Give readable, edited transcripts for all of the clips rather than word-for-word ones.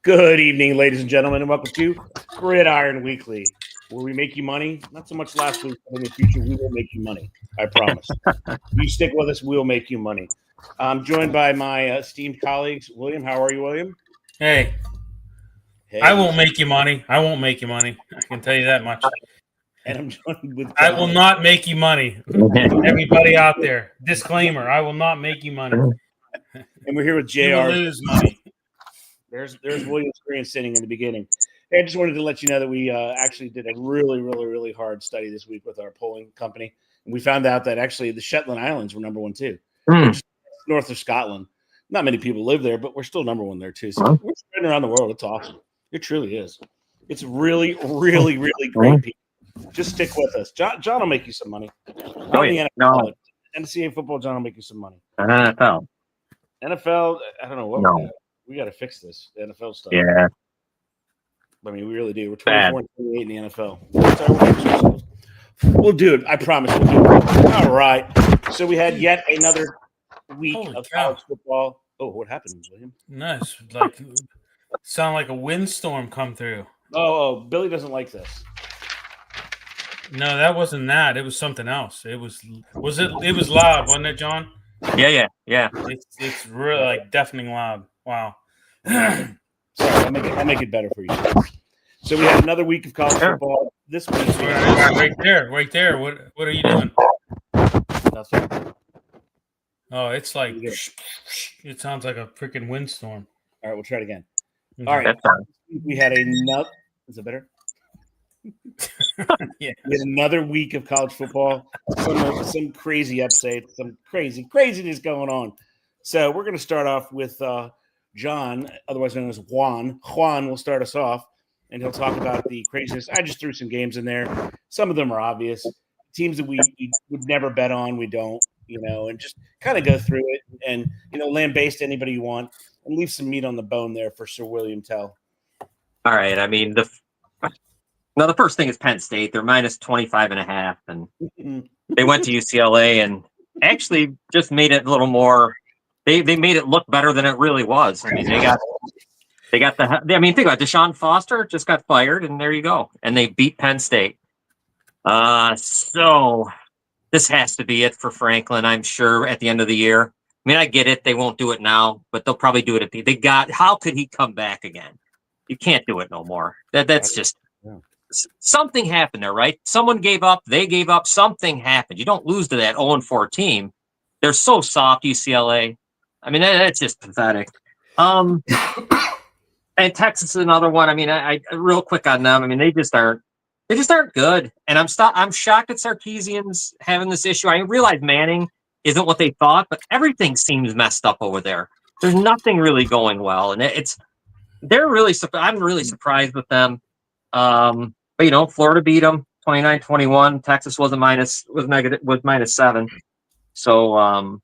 Good evening, ladies and gentlemen, and welcome to Gridiron Weekly, where we make you money. Not so much last week, but in the future, we will make you money. I promise. You stick with us, we'll make you money. I'm joined by my esteemed colleagues. William, how are you, William? Hey, I won't make you money. I won't make you money. I can tell you that much. And I'm joined with John. I will not make you money. Everybody out there, disclaimer: I will not make you money. And we're here with JR. You will lose money. There's William's screen sitting in the beginning. Hey, I just wanted to let you know that we actually did a really hard study this week with our polling company, and we found out that actually the Shetland Islands were number one too, which is north of Scotland. Not many people live there, but we're still number one there too. So we're spreading around the world. It's awesome. It truly is. It's really great people. Just stick with us. John will make you some money. NCAA Football, John will make you some money. NFL, I don't know what. No. We got to fix this. The NFL stuff. Yeah. I mean, we really do. We're 24 and 28 in the NFL. We'll do it. I promise we'll do it. All right. So we had yet another week of college football. Oh, what happened, William? Nice. Sound like a windstorm come through. Oh, Billy doesn't like this. No, that wasn't that. It was something else. It was loud, wasn't it, John? Yeah. It's really deafening loud. Wow. Sorry, I'll make it better for you. So we had another week of college football this week. Right there. What are you doing? Nothing. Oh, it's like it sounds like a freaking windstorm. All right, we'll try it again. Okay. All right. We had another. Is it better? Yeah. We had another week of college football. Some crazy upsets, some craziness going on. So we're going to start off with John, otherwise known as Juan. Juan will start us off, and he'll talk about the craziness. I just threw some games in there. Some of them are obvious. Teams that we would never bet on, we don't, and just kind of go through it and, lambaste anybody you want and leave some meat on the bone there for Sir William Tell. All right. I mean, the first thing is Penn State. They're minus 25.5, and they went to UCLA and actually just made it a little more. They made it look better than it really was. I mean, think about Deshaun Foster just got fired, and there you go. And they beat Penn State. So this has to be it for Franklin, I'm sure, at the end of the year. I mean, I get it. They won't do it now, but they'll probably do it how could he come back again? You can't do it no more. That's just something happened there, right? Someone gave up. They gave up. Something happened. You don't lose to that 0-4 team. They're so soft, UCLA. I mean, that's just pathetic. And Texas is another one. I mean, I real quick on them. I mean, they just aren't good. And I'm shocked at Sarkisian's having this issue. I realize Manning isn't what they thought, but everything seems messed up over there. There's nothing really going well, and I'm really surprised with them. But Florida beat them 29-21. Texas was -7. So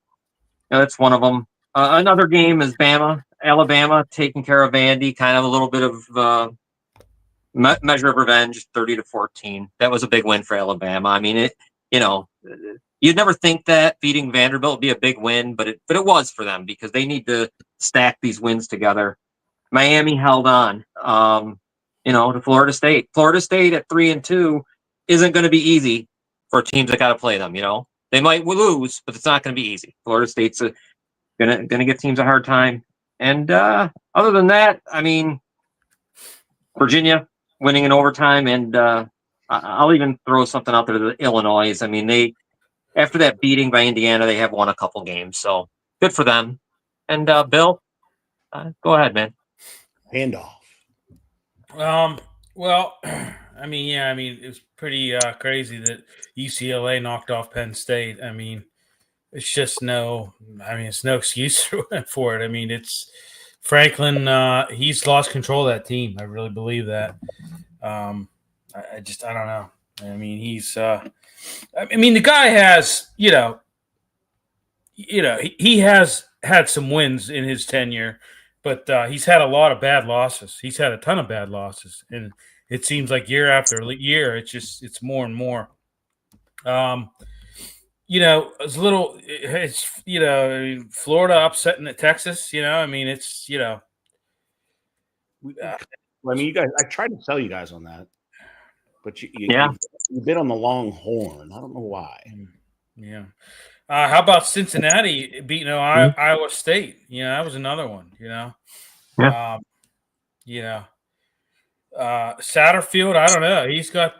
that's one of them. Another game is Alabama taking care of Vandy, kind of a little bit of measure of revenge, 30-14. That was a big win for Alabama. I mean, you'd never think that beating Vanderbilt would be a big win, but it was for them because they need to stack these wins together. Miami held on, to Florida State. Florida State at 3-2 isn't going to be easy for teams that got to play them. They might lose, but it's not going to be easy. Florida State's gonna give teams a hard time. And other than that, I mean, Virginia winning in overtime, and I'll even throw something out there to Illinois. I mean, after that beating by Indiana, they have won a couple games, so good for them. And Bill, go ahead, man. Handoff. Well, I mean, it's pretty crazy that UCLA knocked off Penn State. I mean, it's just it's no excuse for it. I mean, it's Franklin. He's lost control of that team. I really believe that. I don't know. I mean, the guy has, he has had some wins in his tenure, but he's had a lot of bad losses. He's had a ton of bad losses, and it seems like year after year, it's more and more. Florida upsetting at Texas. I mean, it's I mean, you guys. I tried to tell you guys on that, but Yeah. you've been on the long horn. I don't know why. Yeah. How about Cincinnati beating Iowa State? That was another one. Yeah. Satterfield, I don't know. He's got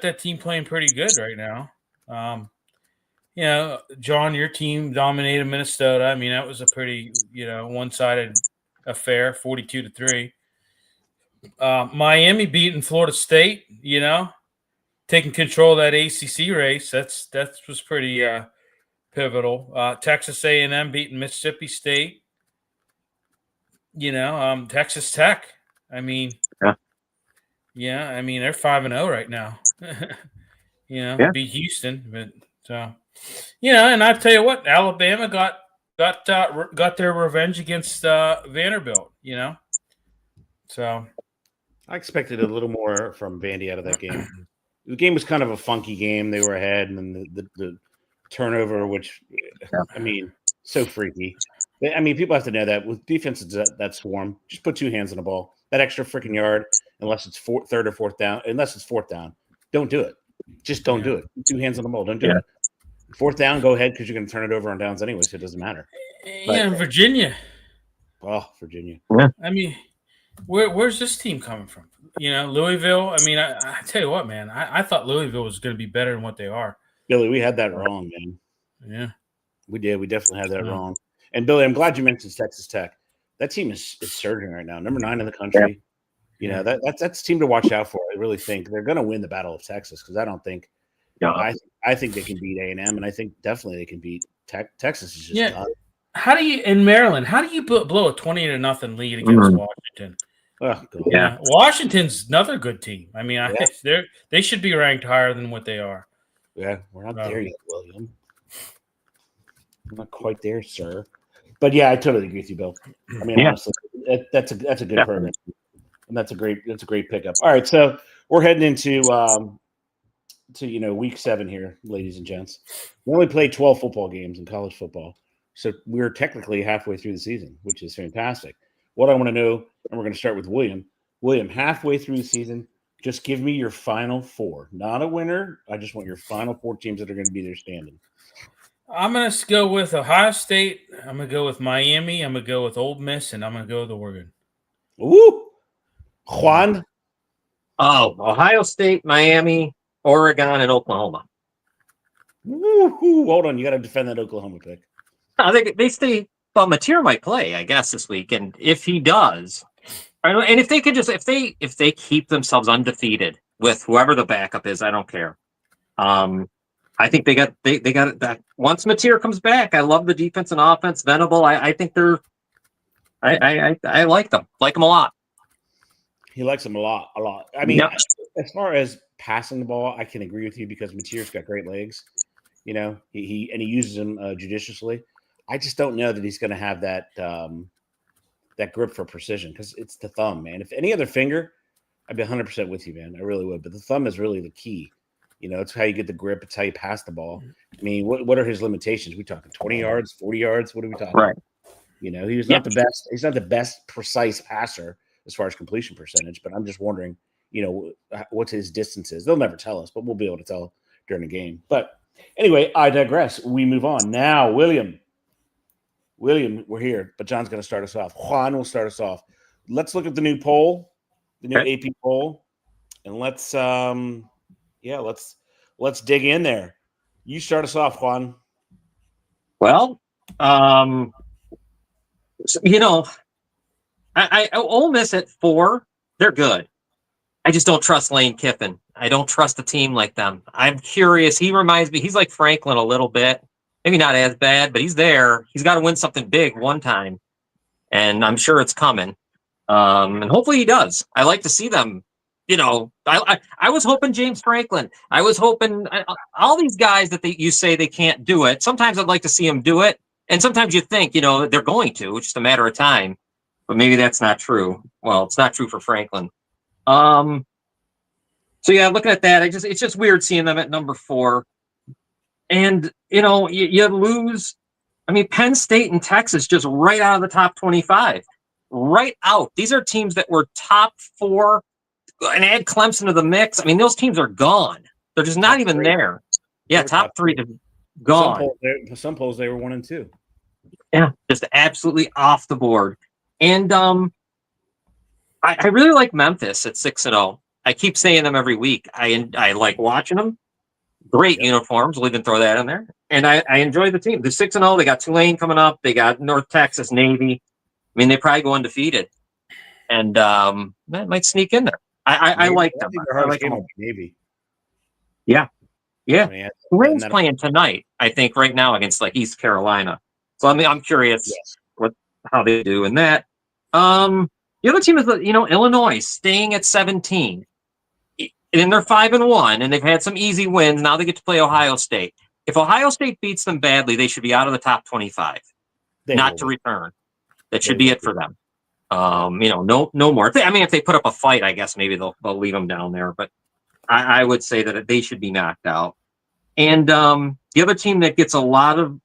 that team playing pretty good right now. John, your team dominated Minnesota. I mean, that was a pretty one-sided affair, 42-3. Miami beating Florida State. Taking control of that ACC race. That was pretty pivotal. Texas A&M beating Mississippi State. Texas Tech. I mean, I mean they're 5-0 right now. Beat Houston, but and I tell you what, Alabama got their revenge against Vanderbilt. So I expected a little more from Vandy out of that game. The game was kind of a funky game. They were ahead, and then the turnover, which I mean, so freaky. I mean, people have to know that with defenses that swarm, just put 2 hands on the ball. That extra freaking yard, unless it's third or fourth down, don't do it. Just don't do it. 2 hands on the ball, don't do it. Fourth down, go ahead because you're going to turn it over on downs anyway, so it doesn't matter. Virginia. Oh, Virginia. Yeah. I mean, where's this team coming from? Louisville. I mean, I tell you what, man. I thought Louisville was going to be better than what they are. Billy, we had that wrong, man. Yeah, we did. We definitely had that wrong. And Billy, I'm glad you mentioned Texas Tech. That team is surging right now, number 9 in the country. Yeah. That's a team to watch out for. I really think they're going to win the Battle of Texas because I don't think. Yeah. I think they can beat A&M, and I think definitely they can beat Texas. Is just done. How do you in Maryland? How do you blow a 20-0 lead against Washington? Oh, yeah, Washington's another good team. I mean, they should be ranked higher than what they are. Yeah, we're not there yet, William. I'm not quite there, sir. But yeah, I totally agree with you, Bill. I mean, honestly, that's a good program, and that's a great pickup. All right, so we're heading into week 7 here, ladies and gents. We only played 12 football games in college football, so we're technically halfway through the season, which is fantastic. What I want to know, and we're going to start with William. William, halfway through the season, just give me your final 4. Not a winner. I just want your final 4 teams that are going to be there standing. I'm going to go with Ohio State. I'm going to go with Miami. I'm going to go with Ole Miss, and I'm going to go with Oregon. Ooh. Juan? Oh, Ohio State, Miami, Oregon, and Oklahoma. Woo-hoo. Hold on. You got to defend that Oklahoma pick. I think they stay. Well, Mateer might play, I guess, this week, and if he does, and if they could if they keep themselves undefeated with whoever the backup is, I don't care. I think they got it back. Once Mateer comes back, I love the defense and offense. Venable, I think they're. I like them a lot. He likes them a lot. I mean, as far as passing the ball, I can agree with you because Mateer's got great legs. He uses them judiciously. I just don't know that he's going to have that grip for precision because it's the thumb, man. If any other finger, I'd be 100% with you, man. I really would. But the thumb is really the key. It's how you get the grip. It's how you pass the ball. I mean, what are his limitations? We talking 20 yards, 40 yards? What are we talking? Right. He was not the best. He's not the best precise passer as far as completion percentage. But I'm just wondering, what his distance is. They'll never tell us, but we'll be able to tell during the game. But anyway, I digress. We move on now. William, we're here, but John's going to start us off. Juan will start us off. Let's look at the new poll, the new AP poll, and let's dig in there. You start us off, Juan. Well, I Ole Miss at 4, they're good. I just don't trust Lane Kiffin. I don't trust a team like them. I'm curious. He reminds me, he's like Franklin a little bit. Maybe not as bad, but he's there. He's got to win something big one time, and I'm sure it's coming. And hopefully he does. I like to see them. I was hoping James Franklin. I was hoping all these guys that you say they can't do it. Sometimes I'd like to see them do it, and sometimes you think they're going to. It's just a matter of time. But maybe that's not true. Well, it's not true for Franklin. So yeah, looking at that, it's just weird seeing them at number 4. And, you lose. I mean, Penn State and Texas just right out of the top 25. right out. These are teams that were top 4, and add Clemson to the mix. I mean, those teams are gone. They're just not even there. Yeah, top 3 gone. Some polls they were 1 and 2. Yeah, just absolutely off the board. And I really like Memphis at 6-0. I keep saying them every week. I like watching them. Great uniforms. We'll even throw that in there. And I enjoy the team. They're 6-0. They got Tulane coming up. They got North Texas Navy. I mean, they probably go undefeated, and that might sneak in there. I like them. I like them. Navy. Yeah. I mean, Tulane's playing tonight, I think, right now against like East Carolina. So I mean, I'm curious how they do in that. The other team is Illinois staying at 17. And they're 5-1, and they've had some easy wins. Now they get to play Ohio State. If Ohio State beats them badly, they should be out of the top 25, not to return. That should be it for them. No more. If they put up a fight, I guess maybe they'll leave them down there. But I would say that they should be knocked out. And the other team that gets a lot of,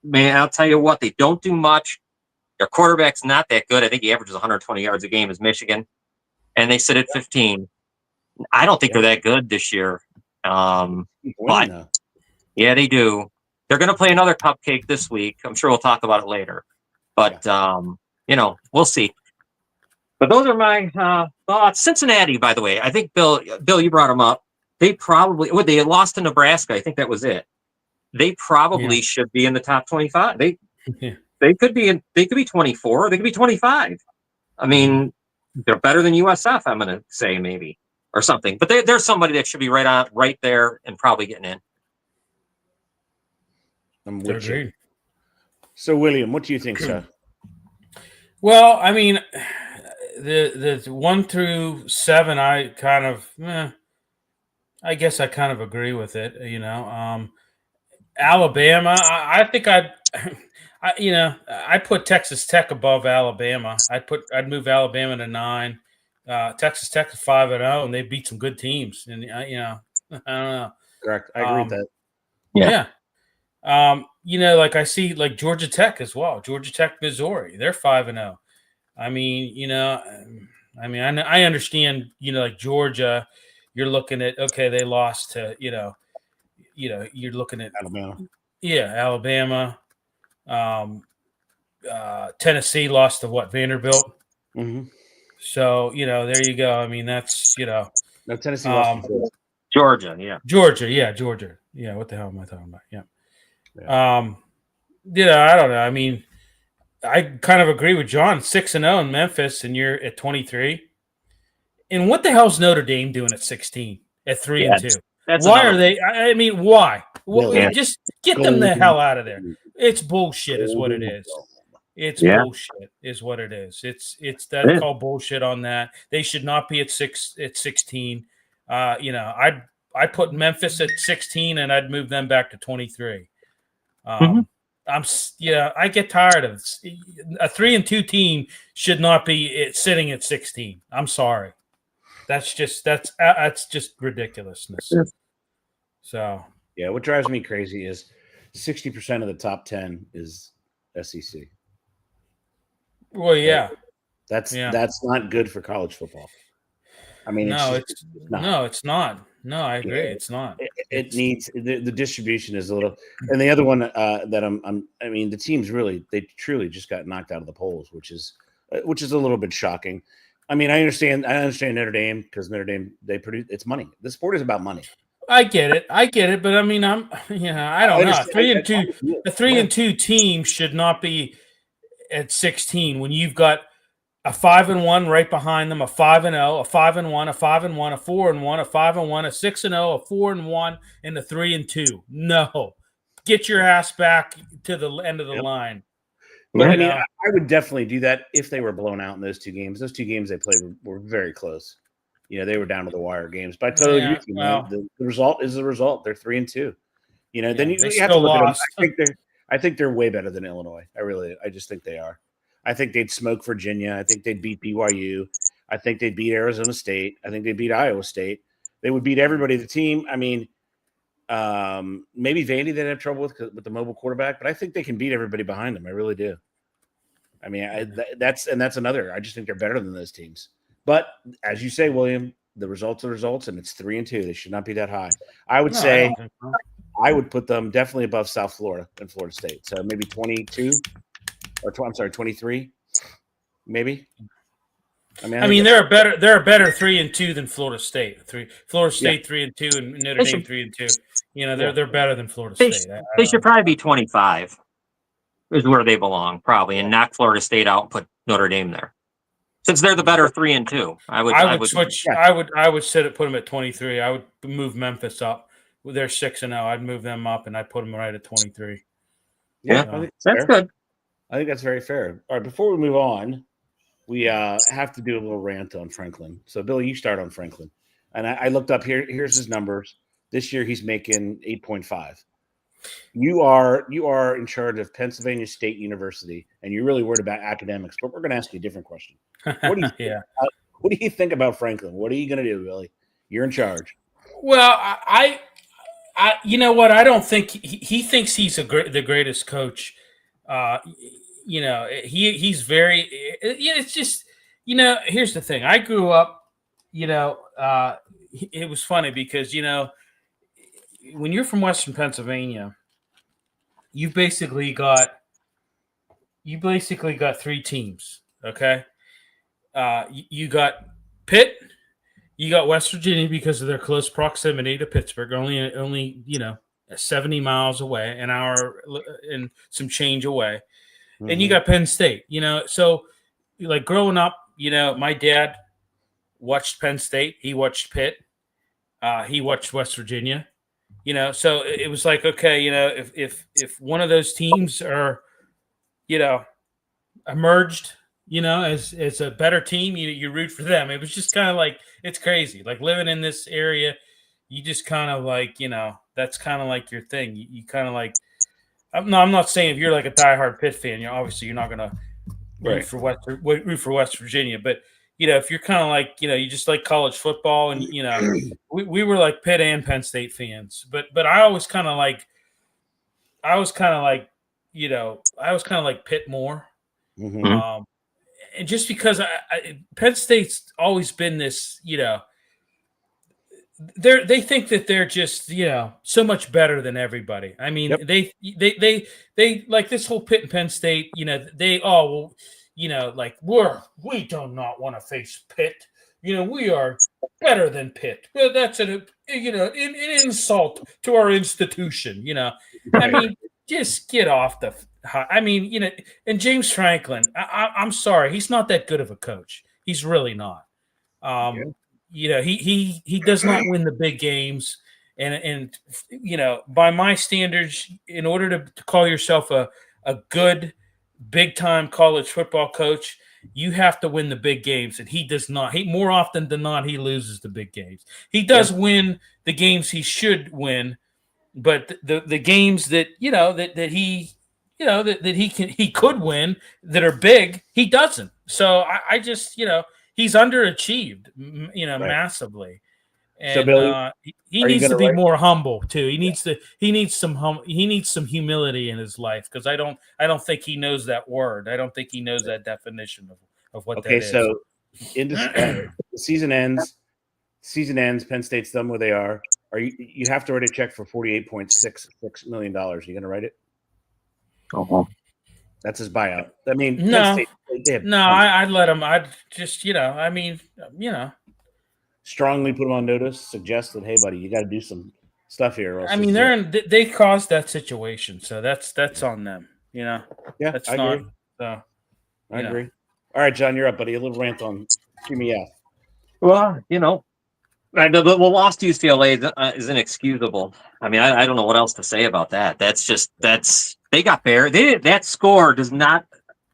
man, I'll tell you what, they don't do much. Their quarterback's not that good. I think he averages 120 yards a game is Michigan, and they sit at 15. I don't think they're that good this year. But yeah, they do. They're going to play another cupcake this week. I'm sure we'll talk about it later. But, we'll see. But those are my thoughts. Cincinnati, by the way, I think, Bill, you brought them up. They lost to Nebraska. I think that was it. They probably should be in the top 25. They could be 24. They could be 25. I mean, they're better than USF, I'm going to say maybe. Or something, but there's somebody that should be right there, and probably getting in. I'm with you. So, William, what do you think, sir? Well, I mean, the 1 through 7, I kind of, I guess I kind of agree with it. Alabama, I think I'd put Texas Tech above Alabama. I'd move Alabama to 9. Texas Tech is 5-0, and they beat some good teams. And I don't know. Correct. I agree with that. Yeah. Like I see like Georgia Tech as well. Georgia Tech, Missouri, they're 5-0. I mean, I understand. Like Georgia, you're looking at they lost to you're looking at Alabama. Yeah, Alabama. Tennessee lost to Vanderbilt. Mm-hmm. So, there you go. I mean, that's, No, Tennessee lost to Georgia, yeah. Georgia. Yeah, what the hell am I talking about? Yeah. I don't know. I mean, I kind of agree with John. 6-0 in Memphis, and you're at 23. And what the hell's Notre Dame doing at 16, at 3-2? Why are they? I mean, why? Just get them the hell out of there. It's bullshit, is what it is. It's bullshit, is what it is. It's that called bullshit on that. They should not be at 16. I'd put Memphis at 16, and I'd move them back to 23. I get tired of this. A 3-2 team should not be sitting at 16. I'm sorry. That's just ridiculousness. So yeah, what drives me crazy is 60% of the top 10 is SEC. Well, yeah, that's not good for college football. I mean, it's not. No, I agree. It's not. It needs the distribution is a little. And the other one that the teams they truly just got knocked out of the polls, which is a little bit shocking. I mean, I understand Notre Dame, because Notre Dame, they produce, it's money. The sport is about money. I get it, but I mean, I don't know. 3-2, a 3-2 team should not be at 16 when you've got a 5-1 right behind them, a 5-0, a 5-1, a 5-1, a 4-1, a 5-1, a 6-0, a 4-1, and a 3-2. No, get your ass back to the end of the line. But I mean, I would definitely do that if they were blown out in those two games. Those two games they played were very close. They were down to the wire games. But I totally agree with you, man. The result is the result. They're 3-2. Then you have to look at them. I think they're way better than Illinois. I just think they are. I think they'd smoke Virginia. I think they'd beat BYU. I think they'd beat Arizona State. I think they'd beat Iowa State. They would beat everybody. The team, I mean, maybe Vandy they'd have trouble with the mobile quarterback, but I think they can beat everybody behind them. I really do. I mean, that's another. I just think they're better than those teams. But as you say, William, the results are results, and it's 3-2. They should not be that high. I would say I would put them definitely above South Florida and Florida State. So maybe 22 or I'm sorry, 23, maybe. I mean, they're a better 3-2 than Florida State. Florida State 3-2 and Notre Dame 3-2. You know, they're better than Florida State. They should probably be 25. Is where they belong, probably, and knock Florida State out and put Notre Dame there. Since they're the better 3-2, I would switch. I would put them at 23. I would move Memphis up. They're 6-0. I'd move them up and I'd put them right at 23. Yeah, I think that's good. I think that's very fair. All right, before we move on, we have to do a little rant on Franklin. So, Billy, you start on Franklin, and I looked up here. Here's his numbers. This year, he's making 8.5. You are in charge of Pennsylvania State University, and you're really worried about academics. But we're going to ask you a different question. What do you what do you think about Franklin? What are you going to do, Billy? You're in charge. Well, I you know what? I don't think he thinks he's the greatest coach. You know, he's very. It's just, you know. Here's the thing. I grew up. You know, it was funny because, you know, when you're from Western Pennsylvania, you basically got three teams. Okay, you got Pitt, you got West Virginia because of their close proximity to Pittsburgh, only 70 miles away, an hour and some change away, and you got Penn State. You know, so like growing up, you know, my dad watched Penn State, he watched Pitt, he watched West Virginia. You know, so it was like, okay, you know, if one of those teams are, you know, emerged, you know, as a better team, you root for them. It was just kind of like, it's crazy. Like living in this area, you just kind of like, you know, that's kind of like your thing. You kind of like, I'm not saying if you're like a diehard Pitt fan, you're not going to root for West Virginia, but you know, if you're kind of like, you know, you just like college football, and you know, we were like Pitt and Penn State fans, but I was kind of like, you know, I was kind of like Pitt more, and just because Penn State's always been this, you know, they think that they're just, you know, so much better than everybody. I mean, they like this whole Pitt and Penn State, you know, you know, like we do not want to face Pitt. You know, we are better than Pitt. Well, that's an insult to our institution. You know, I mean, just get off the. I mean, you know, and James Franklin. I'm sorry, he's not that good of a coach. He's really not. You know, he does not win the big games, and you know, by my standards, in order to call yourself a good big time college football coach, you have to win the big games, and he does not. He more often than not, he loses the big games. He does win the games he should win, but the games that, you know, that he, you know, that he could win that are big, he doesn't. So I just, you know, he's underachieved, you know, massively. And so Billy, he needs to be more humble too. He needs some humility in his life, because I don't think he knows that word. I don't think he knows that definition of what that is. Okay, so the season ends. Penn State's done where they are. You have to write a check for $48.66 million. You going to write it? That's his buyout. I mean, no, I'd let him. I'd just, you know, I mean, you know. Strongly put them on notice, suggest that, hey, buddy, you got to do some stuff here. I mean, they caused that situation, so that's on them. You know, yeah, that's I agree. So, I agree. All right, John, you're up, buddy. A little rant on QMF. Well, you know, the loss to UCLA is inexcusable. I mean, I don't know what else to say about that. They got buried. That score does not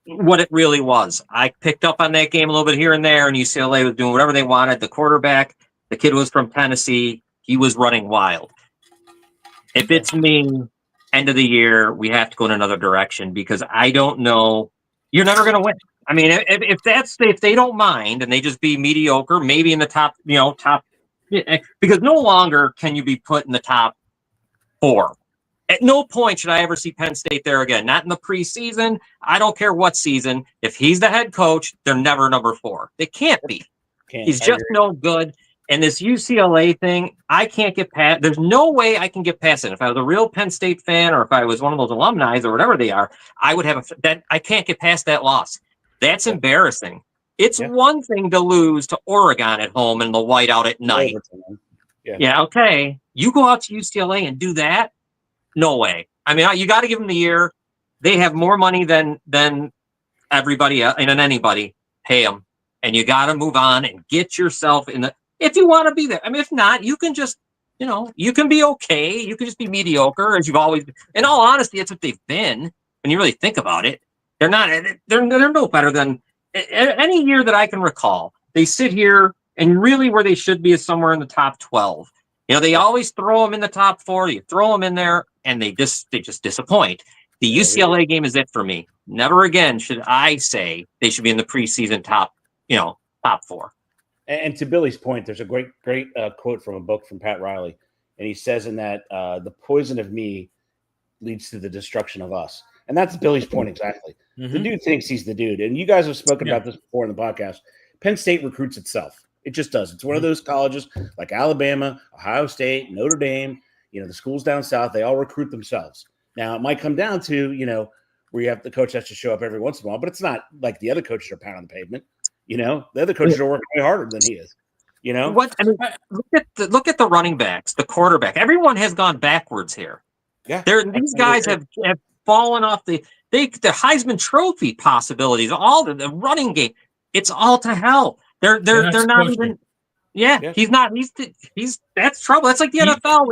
what it really was. I picked up on that game a little bit here and there, and UCLA was doing whatever they wanted. The quarterback, the kid was from Tennessee. He was running wild. If it's me, end of the year, we have to go in another direction, because I don't know. You're never going to win. I mean, if they don't mind and they just be mediocre, maybe in the top, because no longer can you be put in the top 4. At no point should I ever see Penn State there again. Not in the preseason. I don't care what season. If he's the head coach, they're never number 4. They can't be. He's just no good. And this UCLA thing, I can't get past. There's no way I can get past it. If I was a real Penn State fan, or if I was one of those alumni or whatever they are, I would have that. I can't get past that loss. That's embarrassing. It's one thing to lose to Oregon at home in the whiteout at night. Yeah, okay. You go out to UCLA and do that? No way. I mean, you got to give them the year. They have more money than everybody and anybody. Pay them, and you got to move on and get yourself in the. If you want to be there, I mean, if not, you can just, you can be okay. You can just be mediocre, as you've always. In all honesty, that's what they've been. When you really think about it, they're not. They're no better than any year that I can recall. They sit here, and really where they should be is somewhere in the top 12. They always throw them in the top 4. You throw them in there, and they just disappoint. The UCLA game is it for me. Never again should I say they should be in the preseason top 4. And to Billy's point, there's a great quote from a book from Pat Riley, and he says in that the poison of me leads to the destruction of us, and that's Billy's point exactly. Mm-hmm. The dude thinks he's the dude, and you guys have spoken about this before in the podcast. Penn State recruits itself. It just does. It's one of those colleges like Alabama, Ohio State, Notre Dame, the schools down south, they all recruit themselves. Now, it might come down to, where you have the coach has to show up every once in a while, but it's not like the other coaches are pounding the pavement. The other coaches are working way harder than he is. What? I mean, look at the running backs, the quarterback. Everyone has gone backwards here. Yeah. These guys have fallen off the Heisman Trophy possibilities, all the running game. It's all to hell. They're not even. Yeah, he's not. He's that's trouble. That's like the NFL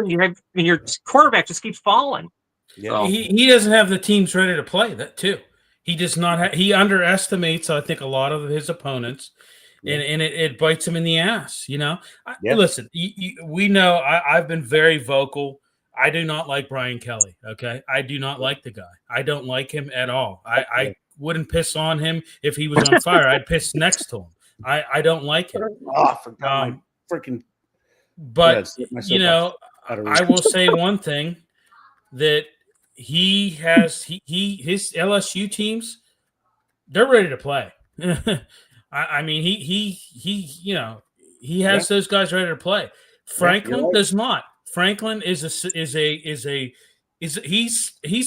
when your quarterback just keeps falling. Yeah, so. He doesn't have the teams ready to play that too. He does not. He underestimates, I think, a lot of his opponents, and it bites him in the ass. Listen, we know I've been very vocal. I do not like Brian Kelly. Okay, I do not like the guy. I don't like him at all. I wouldn't piss on him if he was on fire. I'd piss next to him. I don't like him. Oh, I forgot my freaking. But I will say one thing that his LSU teams, they're ready to play. I mean, he has those guys ready to play. Franklin does not. Franklin is a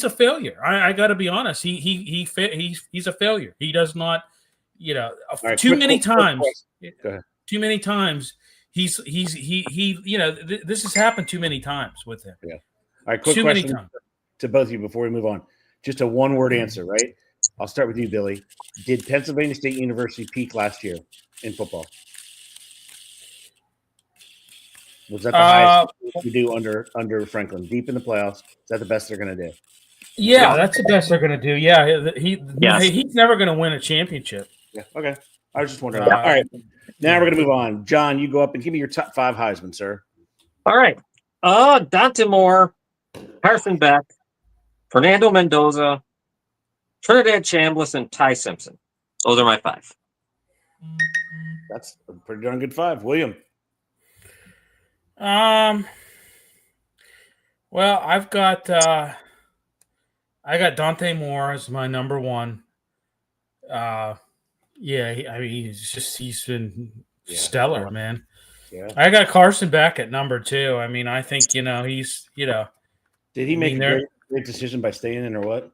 failure. I got to be honest. He's a failure. He does not. Too many times. Too many times. This has happened too many times with him. Yeah. All right. Quick question to both of you before we move on. Just a one-word answer, right? I'll start with you, Billy. Did Pennsylvania State University peak last year in football? Was that the highest you do under Franklin? Deep in the playoffs. Is that the best they're going to do? Yeah, that's the best they're going to do. Yeah, he's never going to win a championship. Yeah. Okay. I was just wondering. All right. Now we're going to move on. John, you go up and give me your top 5 Heisman, sir. All right. Dante Moore, Carson Beck, Fernando Mendoza, Trinidad Chambliss, and Ty Simpson. Those are my 5. That's a pretty darn good 5. William. Well, I've got Dante Moore as my number 1. He's been stellar, man. Yeah. I got Carson Beck at number 2. I mean, I think he's Did he make a great decision by staying in or what?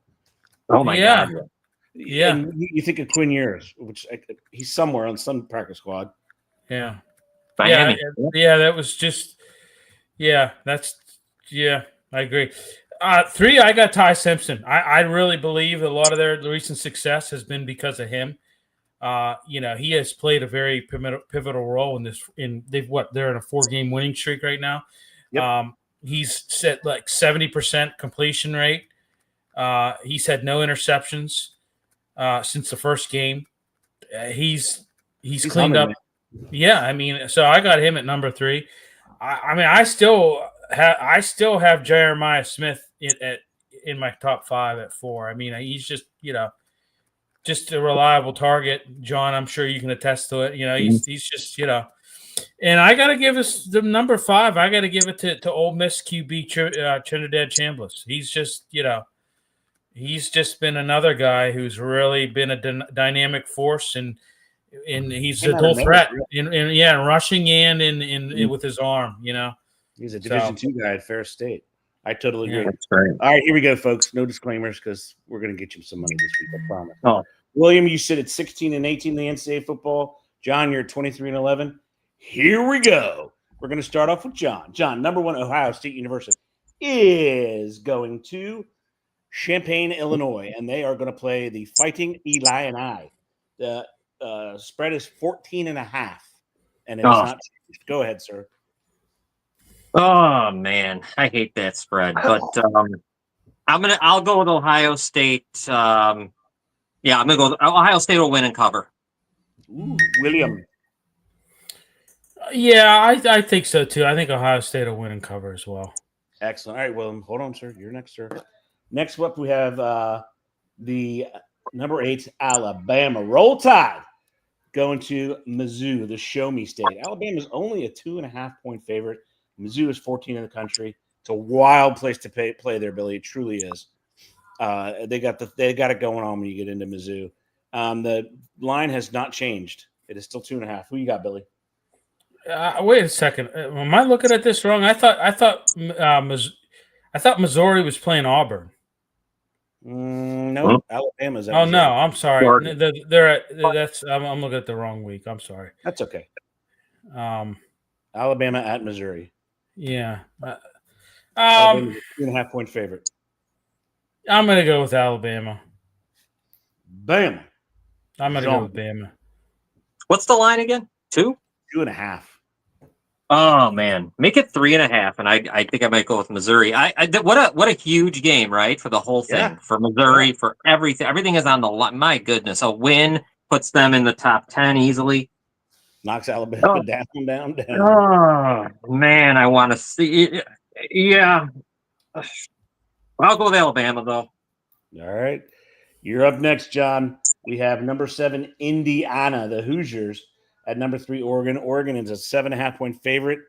Oh my God! Yeah. And you think of Quinn Ewers, which he's somewhere on some practice squad. Yeah. Miami. Yeah. That was just. Yeah, I agree. 3, I got Ty Simpson. I really believe a lot of their recent success has been because of him. He has played a very pivotal role in this. They're in a 4-game winning streak right now. Yep. He's set like 70% completion rate. He's had no interceptions since the first game. He's cleaned up. Yeah, I mean, so I got him at number 3. I still have Jeremiah Smith in my top 5 at 4. I mean, he's just just a reliable target. John, I'm sure you can attest to it. He's just And I got to give us the number 5. I got to give it to Ole Miss QB Trinidad Chambliss. He's just, he's just been another guy who's really been a dynamic force, and he's a dual threat in rushing and in with his arm. He's a Division II guy at Fair State. I totally agree. That's right. All right, here we go, folks. No disclaimers because we're going to get you some money this week, I promise. Oh. William, you sit at 16-18 in the NCAA football. John, you're at 23-11. Here we go. We're going to start off with John. John, number 1, Ohio State University, is going to Champaign, Illinois, and they are going to play the Fighting Illini. The spread is 14.5, and it's not changed. Go ahead, sir. Oh man, I hate that spread, but I'll go with Ohio State. I'm gonna go. Ohio State will win and cover. Ooh, William. Yeah, I think so too. I think Ohio State will win and cover as well. Excellent. All right, William, hold on, sir. You're next, sir. Next up, we have the number 8 Alabama Roll Tide going to Mizzou, the Show Me State. Alabama is only a 2.5-point favorite. Mizzou is 14 in the country. It's a wild place to play there, Billy. It truly is. They got it going on when you get into Mizzou. The line has not changed. It is still 2.5. Who you got, Billy? Wait a second. Am I looking at this wrong? I thought Missouri was playing Auburn. No, Alabama's. Oh no, I'm sorry. I'm looking at the wrong week. I'm sorry. That's okay. Alabama at Missouri. Yeah. Alabama's a 2.5-point favorite. I'm going to go with Alabama. Bama. I'm going to go with Bama. What's the line again? 2? 2.5. Oh man, make it 3.5, and I think I might go with Missouri. What a huge game, right? For the whole thing, for Missouri, for everything. Everything is on the line. My goodness, a win puts them in the top 10 easily. Knocks Alabama down. Oh man, I want to see it. Yeah, I'll go with Alabama though. All right, you're up next, John. We have number 7 Indiana, the Hoosiers, at number 3 Oregon. Oregon is a 7.5-point favorite.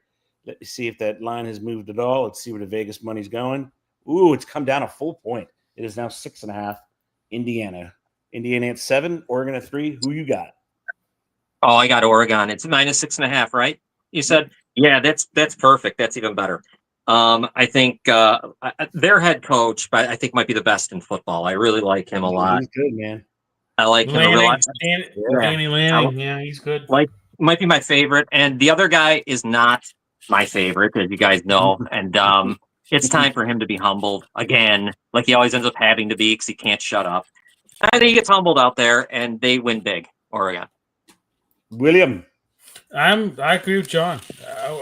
Let's see if that line has moved at all. Let's see where the Vegas money's going. Ooh, it's come down a full point. It is now 6.5. Indiana at 7. Oregon at 3. Who you got? Oh, I got Oregon. It's -6.5, right? You said, yeah, that's perfect. That's even better. I think their head coach, but I think might be the best in football. I really like him a lot. He's good, man. I like him a lot. Danny Lanning, yeah, he's good. Might be my favorite, and the other guy is not my favorite, as you guys know. And it's time for him to be humbled again, like he always ends up having to be because he can't shut up. I think he gets humbled out there, and they win big. Oregon. William. I agree with John.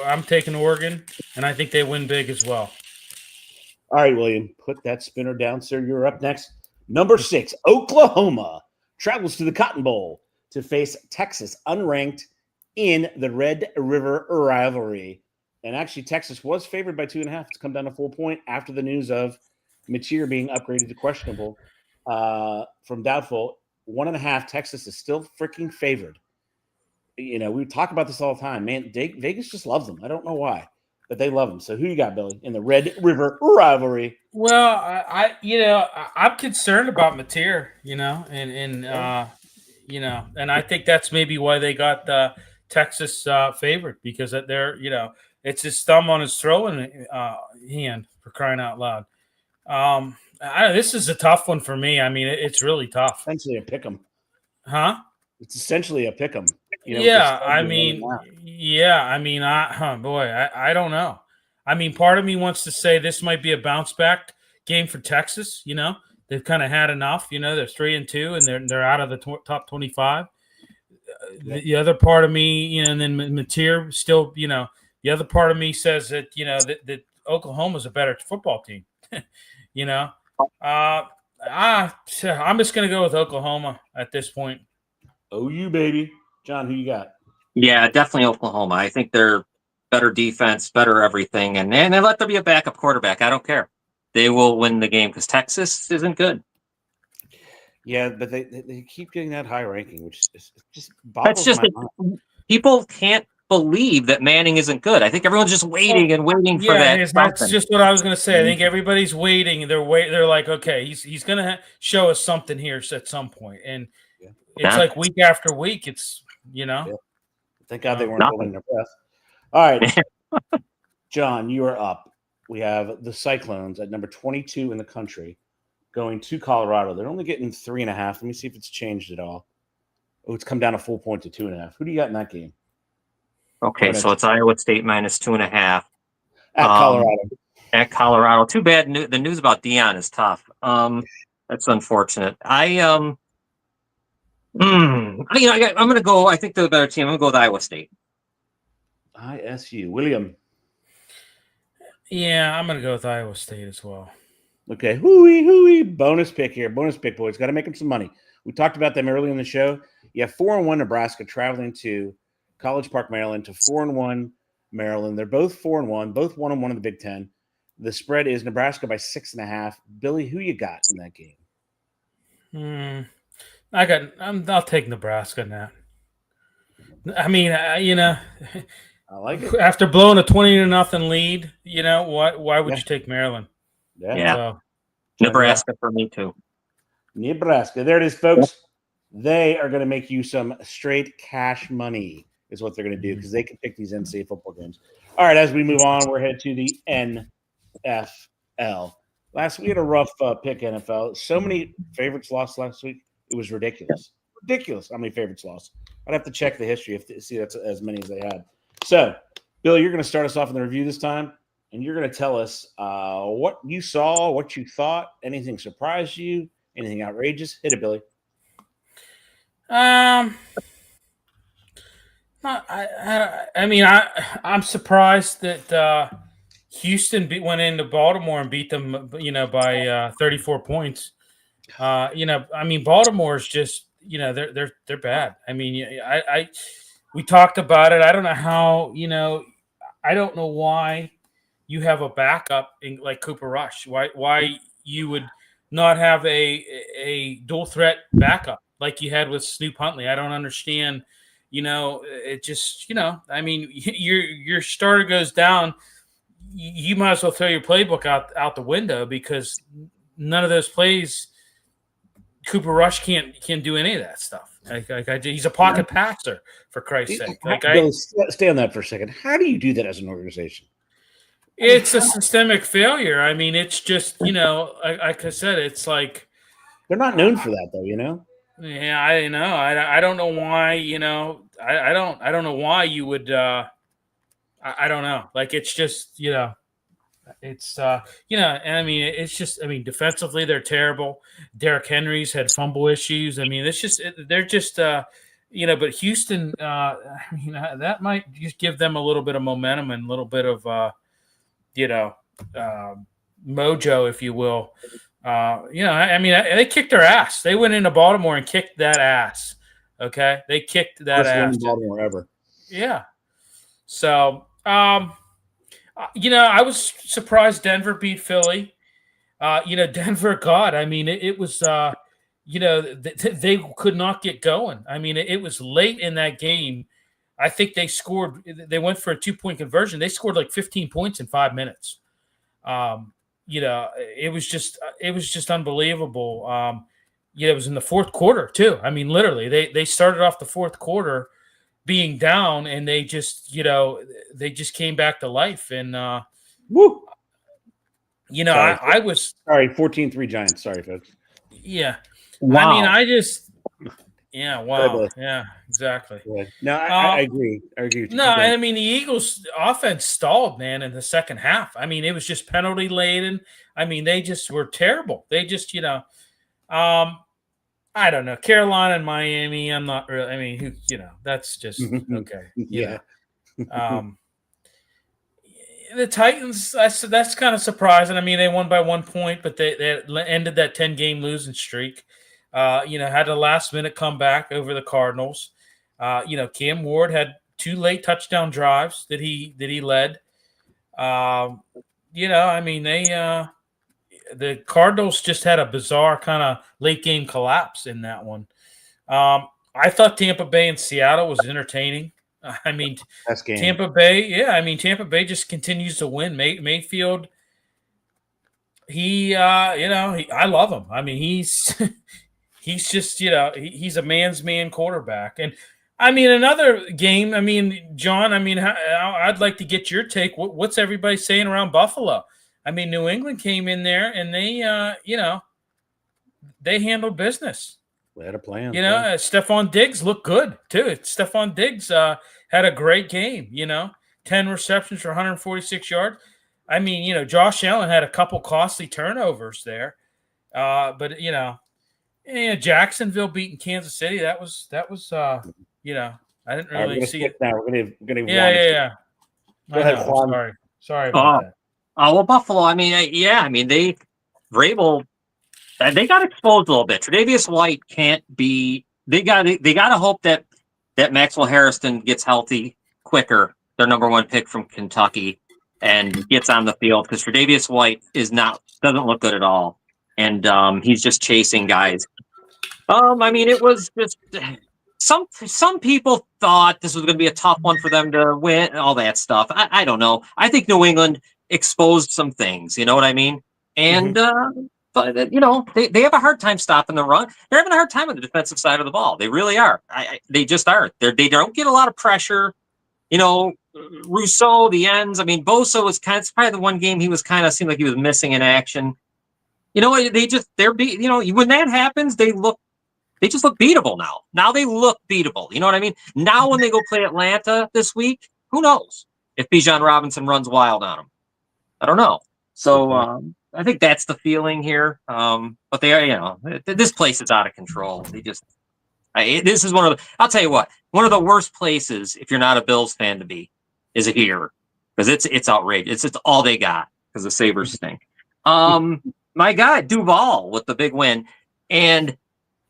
I'm taking Oregon, and I think they win big as well. All right, William, put that spinner down, sir. You're up next. Number 6, Oklahoma travels to the Cotton Bowl to face Texas, unranked, in the Red River rivalry. And actually, Texas was favored by 2.5. It's come down to 4 point after the news of Mateer being upgraded to questionable from doubtful. 1.5. Texas is still freaking favored. We talk about this all the time, man. Vegas just loves them. I don't know why, but they love them. So who you got, Billy, in the Red River rivalry? Well, I'm concerned about Mateer, and I think that's maybe why they got Texas favored, because they're, it's his thumb on his throwing hand, for crying out loud. This is a tough one for me. I mean, it's really tough. Essentially a pick 'em. Huh? It's essentially a pick 'em. I don't know. I mean, part of me wants to say this might be a bounce back game for Texas. They've kind of had enough. They're 3-2 and they're out of the top 25. The other part of me, and then Mateer still, the other part of me says that that Oklahoma's a better football team. I'm just going to go with Oklahoma at this point. OU, baby. John, who you got? Yeah, definitely Oklahoma. I think they're better defense, better everything, and they let there be a backup quarterback. I don't care. They will win the game because Texas isn't good. Yeah, but they keep getting that high ranking, which is just boggles That's just my mind. People can't believe that Manning isn't good. I think everyone's just waiting and waiting for that. That's just what I was going to say. I think everybody's waiting. They're like, okay, he's going to show us something here at some point, and it's like week after week. It's Thank God they weren't holding their breath. All right, John, you are up. We have the Cyclones at number 22 in the country going to Colorado. They're only getting 3.5. Let me see if it's changed at all. Oh, it's come down a full point to 2.5. Who do you got in that game? Okay, so it's Iowa State minus 2.5 at Colorado. At Colorado. Too bad. The news about Dion is tough. That's unfortunate. I'm going to go. I think they're the better team. I'm going to go with Iowa State. ISU. William. Yeah, I'm going to go with Iowa State as well. Okay. Hooey. Bonus pick here. Bonus pick, boys. Got to make them some money. We talked about them earlier in the show. You have 4-1 Nebraska traveling to College Park, Maryland, to 4-1 Maryland. They're both 4-1, both 1-1 in the Big Ten. The spread is Nebraska by 6.5. Billy, who you got in that game? I'll take Nebraska now. I mean, I like it. After blowing a 20-0 lead, why would you take Maryland? Yeah. So, Nebraska for me too. Nebraska. There it is, folks. They are going to make you some straight cash money is what they're going to do because they can pick these NCAA football games. All right, as we move on, we're headed to the NFL. We had a rough pick NFL. So many favorites lost last week. It was ridiculous. Ridiculous how many favorites lost. I'd have to check the history to see that's as many as they had. So, Bill, you're going to start us off in the review this time, and you're going to tell us what you saw, what you thought, anything surprised you, anything outrageous. Hit it, Billy. I'm surprised that Houston went into Baltimore and beat them, by 34 points. Baltimore is just, they're bad. I mean, we talked about it. I don't know how, I don't know why you have a backup like Cooper Rush. Why you would not have a dual threat backup like you had with Snoop Huntley. I don't understand. It just, your starter goes down. You might as well throw your playbook out the window because none of those plays, Cooper Rush can't do any of that stuff. He's a pocket passer, for Christ's sake. Bill, stay on that for a second. How do you do that as an organization? It's a systemic failure. I mean, it's just, like I said, it's like they're not known for that, though. Yeah, I know. I don't know why. I don't know why you would. I don't know. Like it's just it's and it's just defensively they're terrible. Derrick Henry's had fumble issues. I mean it's just they're just But Houston, that might just give them a little bit of momentum and a little bit of mojo, if you will. They kicked their ass. They went into Baltimore and kicked that ass. Okay, they kicked that ass. Baltimore ever. Yeah. So, I was surprised Denver beat Philly. Denver, God, it was, they could not get going. It was late in that game. I think they went for a 2-point conversion. They scored like 15 points in 5 minutes. It was just unbelievable. It was in the fourth quarter too. Literally they started off the fourth quarter being down and they just came back to life. And, woo. I was sorry, 14-3 Giants. Sorry, folks. Yeah. Wow. Yeah. Wow. Yeah, exactly. No, I agree. I agree with you. No, the Eagles offense stalled, man, in the second half. It was just penalty laden. They just were terrible. They just, I don't know. Carolina and Miami, I'm not really, that's just okay. Yeah. The Titans, that's kind of surprising. They won by 1 point, but they ended that 10-game losing streak. Had a last-minute comeback over the Cardinals. Cam Ward had 2 late touchdown drives that he led. The Cardinals just had a bizarre kind of late-game collapse in that one. I thought Tampa Bay and Seattle was entertaining. I mean, Best game. Tampa Bay, yeah. I mean, Tampa Bay just continues to win. Mayfield, I love him. I mean, he's he's just, he's a man's man quarterback. And I mean, another game. I mean, John. I mean, I'd like to get your take. What's everybody saying around Buffalo? I mean, New England came in there and they handled business. We had a plan. Stephon Diggs looked good too. Stephon Diggs had a great game. 10 receptions for 146 yards. I mean, Josh Allen had a couple costly turnovers there, but Jacksonville beating Kansas City. That was I didn't really see it. Now we're gonna yeah. Go ahead, Juan. Sorry about that. Oh well, Buffalo. I mean, Vrabel. They got exposed a little bit. Tre'Davious White can't be. They got to hope that Maxwell Harrison gets healthy quicker. Their number one pick from Kentucky and gets on the field because Tre'Davious White doesn't look good at all, and he's just chasing guys. I mean, it was just some people thought this was going to be a tough one for them to win, all that stuff. I don't know. I think New England exposed some things. You know what I mean? And but they have a hard time stopping the run. They're having a hard time on the defensive side of the ball. They really are. They just are. They don't get a lot of pressure. Rousseau, the ends. I mean, Bosa was it's probably the one game he was seemed like he was missing in action. When that happens, they just look beatable now. Now they look beatable. You know what I mean? Now when they go play Atlanta this week, who knows if Bijan Robinson runs wild on them? I don't know. So I think that's the feeling here. But they are, this place is out of control. They just, this is I'll tell you what, one of the worst places if you're not a Bills fan to be is here because it's outrageous. It's all they got because the Sabres stink. My guy Duval with the big win, and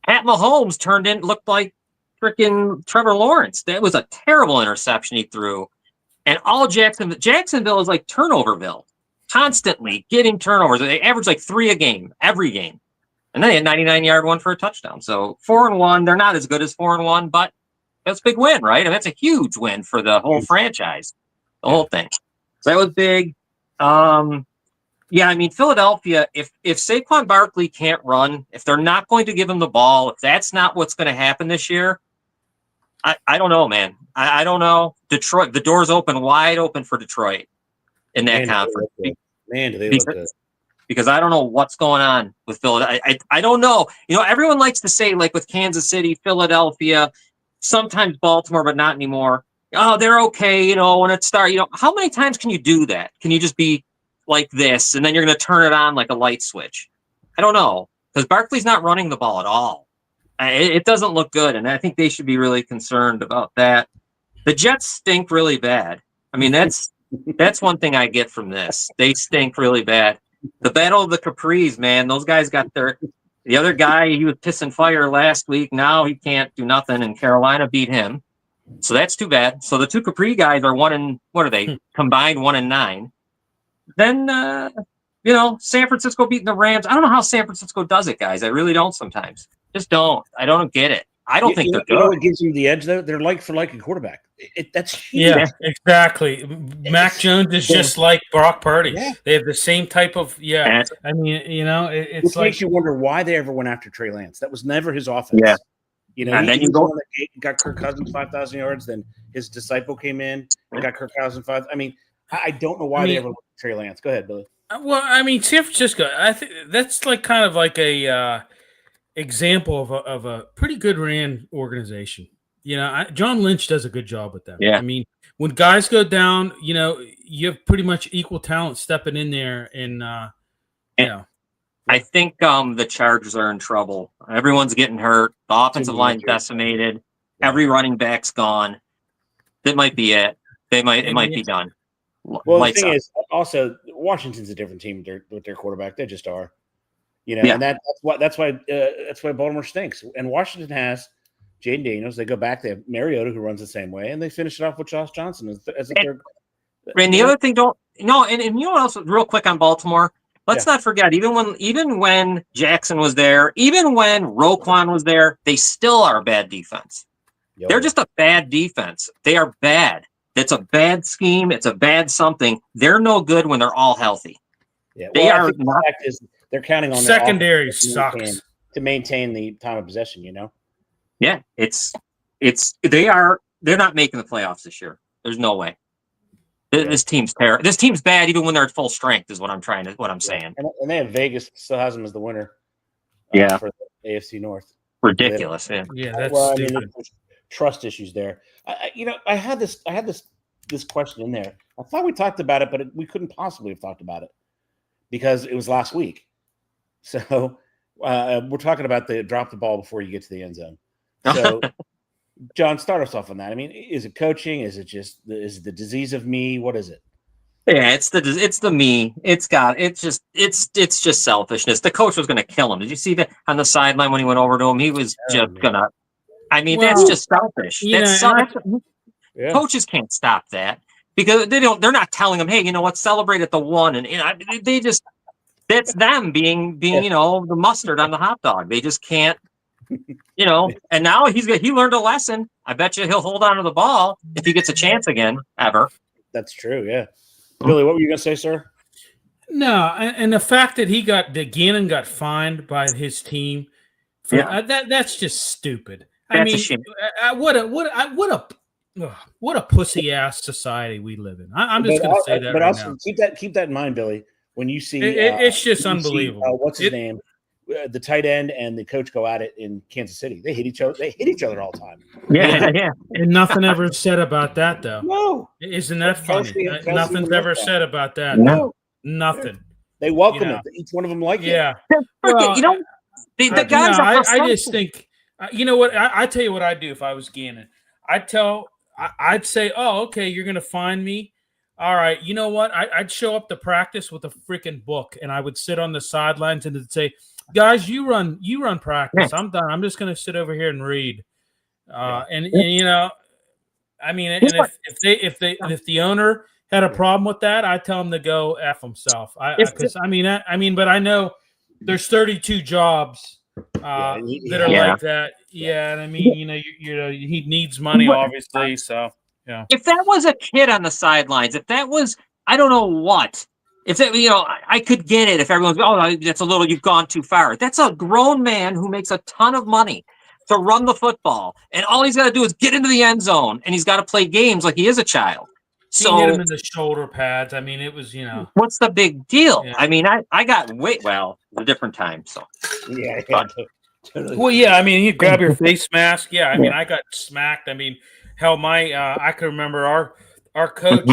Pat Mahomes looked like freaking Trevor Lawrence. That was a terrible interception he threw, and all Jacksonville is like Turnoverville. Constantly getting turnovers. They average like 3 a game, every game. And then they had 99-yard one for a touchdown. So 4-1, they're not as good as 4-1, but that's a big win, right? And that's a huge win for the whole franchise, the whole thing. So that was big. I mean, Philadelphia, if Saquon Barkley can't run, if they're not going to give him the ball, if that's not what's going to happen this year, I don't know, man. I don't know. Detroit, the door's wide open for Detroit. In that conference, man, do they look good? Because I don't know what's going on with Philadelphia. I don't know. Everyone likes to say, like with Kansas City, Philadelphia, sometimes Baltimore, but not anymore. Oh, they're okay. When it starts, how many times can you do that? Can you just be like this, and then you're going to turn it on like a light switch? I don't know, because Barkley's not running the ball at all. It doesn't look good, and I think they should be really concerned about that. The Jets stink really bad. I mean, that's one thing I get from this. They stink really bad. The Battle of the Capris, man. Those guys got the other guy, he was pissing fire last week. Now he can't do nothing, and Carolina beat him. So that's too bad. So the two Capri guys are combined 1-9. Then, San Francisco beating the Rams. I don't know how San Francisco does it, guys. I really don't sometimes. Just don't. I don't get it. I don't think they're good. What gives them the edge, though? They're like for like a quarterback. That's huge. Yeah, exactly. Mac Jones is just like Brock Purdy. Yeah. They have the same type of I mean, it's like makes you wonder why they ever went after Trey Lance. That was never his offense. Yeah. And then got Kirk Cousins 5,000 yards. Then his disciple came in and got Kirk Cousins 5. I mean, I don't know why they ever went after Trey Lance. Go ahead, Billy. Well, I mean, San Francisco. I think that's like kind of like a example of a pretty good ran organization. John Lynch does a good job with them. Yeah. I mean, when guys go down, you have pretty much equal talent stepping in there, and I think the Chargers are in trouble. Everyone's getting hurt. The offensive line's decimated. Every running back's gone. That might be it. It might be done. Well, the thing is, also Washington's a different team with their quarterback. They just are. And that's why Baltimore stinks. And Washington has Jaden Daniels. They go back. They have Mariota, who runs the same way, and they finish it off with Josh Johnson as the third. And the other thing, and you know what else? Real quick on Baltimore. Let's not forget, even when Jackson was there, even when Roquan was there, they still are a bad defense. They're just a bad defense. They are bad. It's a bad scheme. It's a bad something. They're no good when they're all healthy. Yeah, they are. The fact is they're counting on secondary sucks to maintain the time of possession. Yeah, they're not making the playoffs this year. There's no way. This team's terrible. This team's bad even when they're at full strength. Is what I'm saying. And they have Vegas still has them as the winner. For the AFC North. Ridiculous. Yeah, that's stupid. I mean, trust issues there. I had this question in there. I thought we talked about it, but we couldn't possibly have talked about it because it was last week. So we're talking about the drop the ball before you get to the end zone. So, John, start us off on that. I mean, is it coaching? Is it the disease of me? What is it? Yeah, it's the me. It's just selfishness. The coach was going to kill him. Did you see that on the sideline when he went over to him? He was gonna. I mean, that's just selfish. Coaches can't stop that because they're not telling him, hey, you know what? Celebrate at the one, and they just that's them being the mustard on the hot dog. They just can't. And now he learned a lesson. I bet you he'll hold on to the ball if he gets a chance again ever. That's true. Yeah. Billy, what were you going to say, sir? No, and the fact that Gannon got fined by his team, that's just stupid. That's a shame. What a pussy ass society we live in. I'm just going to say that. But right also now. keep that in mind, Billy. When you see it's just unbelievable. What's his name? The tight end and the coach go at it in Kansas City. They hit each other all the time. Yeah. And nothing ever said about that, though. No. Isn't that funny? Nothing's ever said about that. No. Nothing. They welcome it. Each one of them like it. Yeah. Well, the guys I just think, you know what? I tell you what I'd do if I was Gannon. I'd say, oh, okay, you're going to find me. All right. You know what? I'd show up to practice with a freaking book, and I would sit on the sidelines and it'd say, guys, you run practice. I'm done. I'm just going to sit over here and read. And I mean, and if the owner had a problem with that, I tell him to go F himself. But I know there's 32 jobs that are like that. Yeah, and I mean, he needs money, obviously. So yeah. If that was a kid on the sidelines, if that was, I don't know what. If that, I could get it if everyone's, that's a little, you've gone too far. That's a grown man who makes a ton of money to run the football. And all he's got to do is get into the end zone, and he's got to play games like he is a child. So he hit him in the shoulder pads. I mean, it was, What's the big deal? Yeah. I mean, I got a different time. So. Yeah. Well, yeah, I mean, you grab your face mask. Yeah, I mean, I got smacked. I mean, hell, I can remember our coach,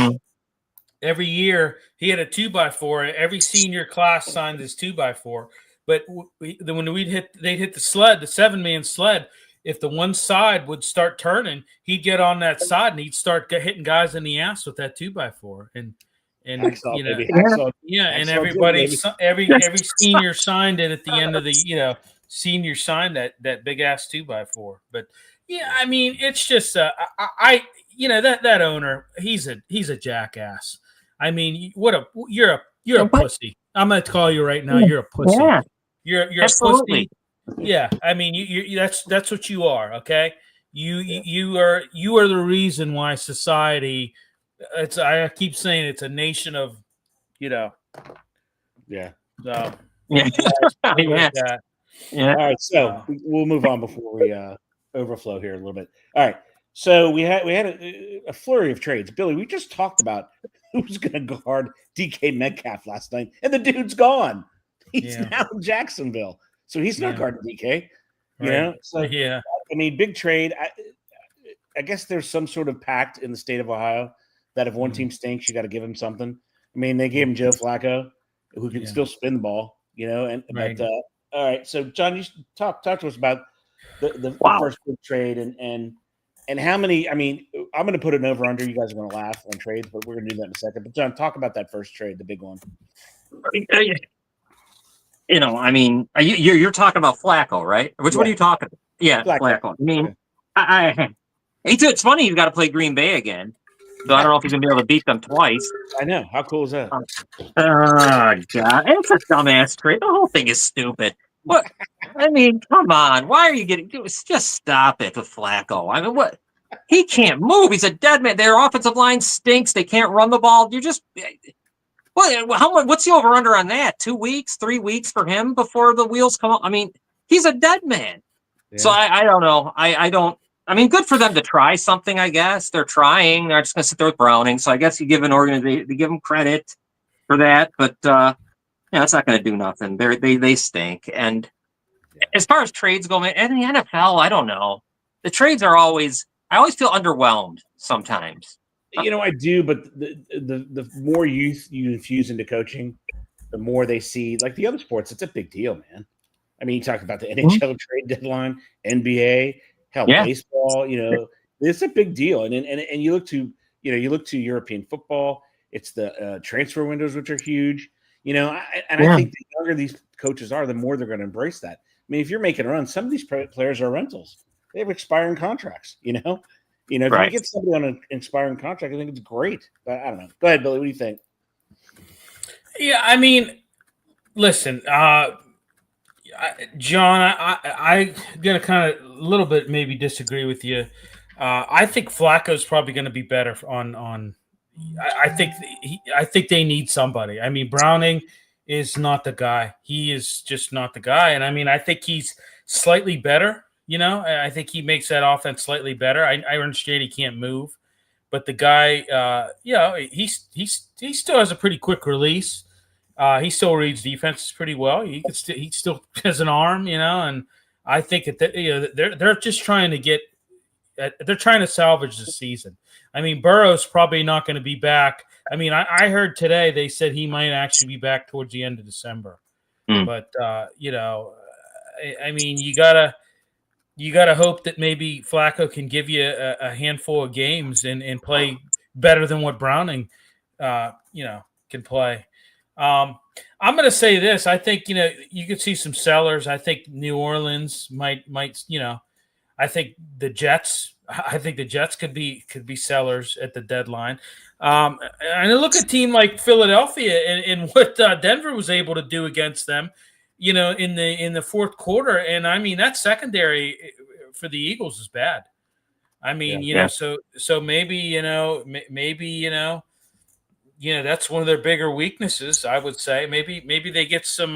every year he had a 2x4. Every senior class signed his 2x4. But when they'd hit the sled, the 7-man sled, if the one side would start turning, he'd get on that side and he'd start hitting guys in the ass with that 2x4. And everybody, every senior signed it at the end of the, senior signed that big ass 2x4. But yeah, I mean, it's just that owner, he's a jackass. I mean, you're a pussy. I'm gonna call you right now. You're a pussy. Yeah. You're Absolutely. a pussy. Yeah. I mean, you that's what you are. Okay. You are the reason why society. I keep saying it's a nation of, Yeah. So, Yeah. All right. So we'll move on before we overflow here a little bit. All right. So we had a flurry of trades. Billy, we just talked about who's going to guard DK Metcalf last night, and the dude's gone. He's now in Jacksonville, so he's not guarding DK. So yeah. I mean, big trade. I guess there's some sort of pact in the state of Ohio that if one team stinks, you got to give him something. I mean, they gave him Joe Flacco, who can still spin the ball. But all right. So John, you talk to us about the first big trade and how many. I mean, I'm going to put an over under. You guys are going to laugh on trades, but we're going to do that in a second. But John, talk about that first trade, the big one. I mean, you're talking about Flacco, right? What are you talking about? Yeah, Flacco. I mean, it's funny you've got to play Green Bay again. So I don't know if he's going to be able to beat them twice. I know. How cool is that? Oh, God. It's a dumbass trade. The whole thing is stupid. What? I mean, come on. Why are you getting? Just stop it with Flacco. I mean, what? He can't move. He's a dead man. Their offensive line stinks. They can't run the ball. You're just. What? How much? What's the over under on that? 2 weeks, 3 weeks for him before the wheels come up. I mean, he's a dead man. Yeah. So I don't know. I don't. I mean, good for them to try something. I guess they're trying. They're just going to sit there with Browning. So I guess you give an organization, you give them credit for that. But it's not going to do nothing. They stink. And as far as trades go, in the NFL, I don't know. The trades are always. I always feel underwhelmed sometimes. I do, but the more youth you infuse into coaching, the more they see. Like the other sports, it's a big deal, man. I mean, you talk about the NHL trade deadline, NBA, baseball. It's a big deal, and you look to to European football. It's the transfer windows, which are huge. I think the younger these coaches are, the more they're going to embrace that. I mean, if you're making a run, some of these players are rentals. They have expiring contracts. If you get somebody on an expiring contract, I think it's great. But I don't know. Go ahead, Billy. What do you think? Yeah, I mean, listen, John, I'm gonna kind of a little bit maybe disagree with you. I think Flacco's probably going to be better on. I think they need somebody. I mean, Browning is not the guy. He is just not the guy. And I mean, I think he's slightly better. I think he makes that offense slightly better. I understand he can't move, but the guy, he still has a pretty quick release. He still reads defenses pretty well. He still has an arm, and I think that they're just trying to they're trying to salvage the season. I mean, Burrow's probably not going to be back. I mean, I heard today they said he might actually be back towards the end of December. But I mean, you gotta hope that maybe Flacco can give you a handful of games and play better than what Browning, can play. I'm going to say this. I think, you could see some sellers. I think New Orleans might, I think the Jets could be sellers at the deadline. And I look at a team like Philadelphia and what Denver was able to do against them, in the fourth quarter. And I mean, that secondary for the Eagles is bad. I mean, so maybe, that's one of their bigger weaknesses, I would say. Maybe they get some,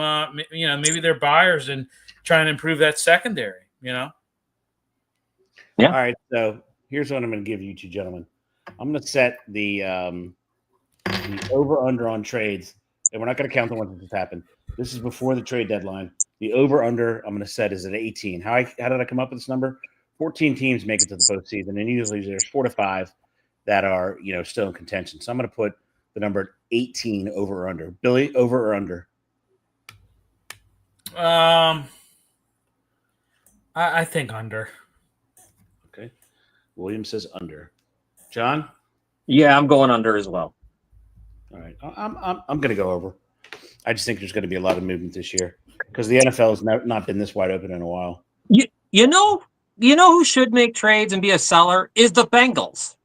maybe they're buyers and trying to improve that secondary, Yeah. All right. So here's what I'm going to give you two gentlemen. I'm going to set the over-under on trades, and we're not going to count the ones that just happened. This is before the trade deadline. The over-under I'm going to set is at 18. How did I come up with this number? 14 teams make it to the postseason, and usually there's 4 to 5 that are still in contention. So I'm going to put the number at 18 over or under. Billy, over or under? I think under. Okay. William says under. John? Yeah, I'm going under as well. All right. I'm going to go over. I just think there's going to be a lot of movement this year because the NFL has not been this wide open in a while. You know who should make trades and be a seller is the Bengals.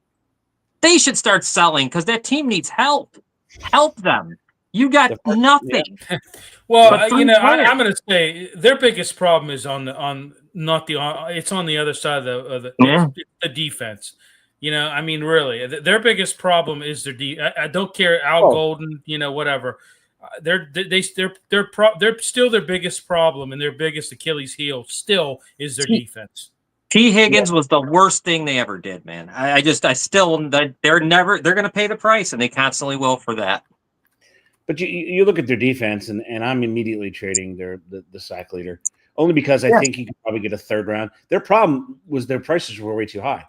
They should start selling because that team needs help. Help them. You got nothing. Yeah. Well, I'm going to say their biggest problem is it's on the other side of the defense. I mean, really, their biggest problem is their I don't care Al Golden, whatever. They're still their biggest problem, and their biggest Achilles heel still is their defense. T. Higgins was the worst thing they ever did, man. They're going to pay the price, and they constantly will for that. But you look at their defense, and I'm immediately trading the sack leader only because I think you could probably get a third round. Their problem was their prices were way too high.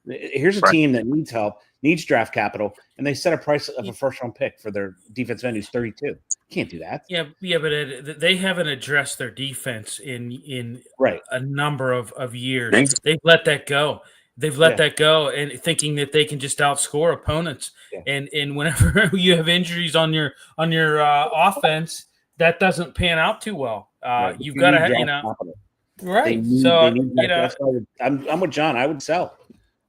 Here's a team that needs help, needs draft capital, and they set a price of a first-round pick for their defensive end who's 32. Can't do that. Yeah, but they haven't addressed their defense in a number of years. They've let that go. They've let that go, and thinking that they can just outscore opponents. Yeah. And whenever you have injuries on your offense, that doesn't pan out too well. You've got to capital. Right. I'm with John. I would sell.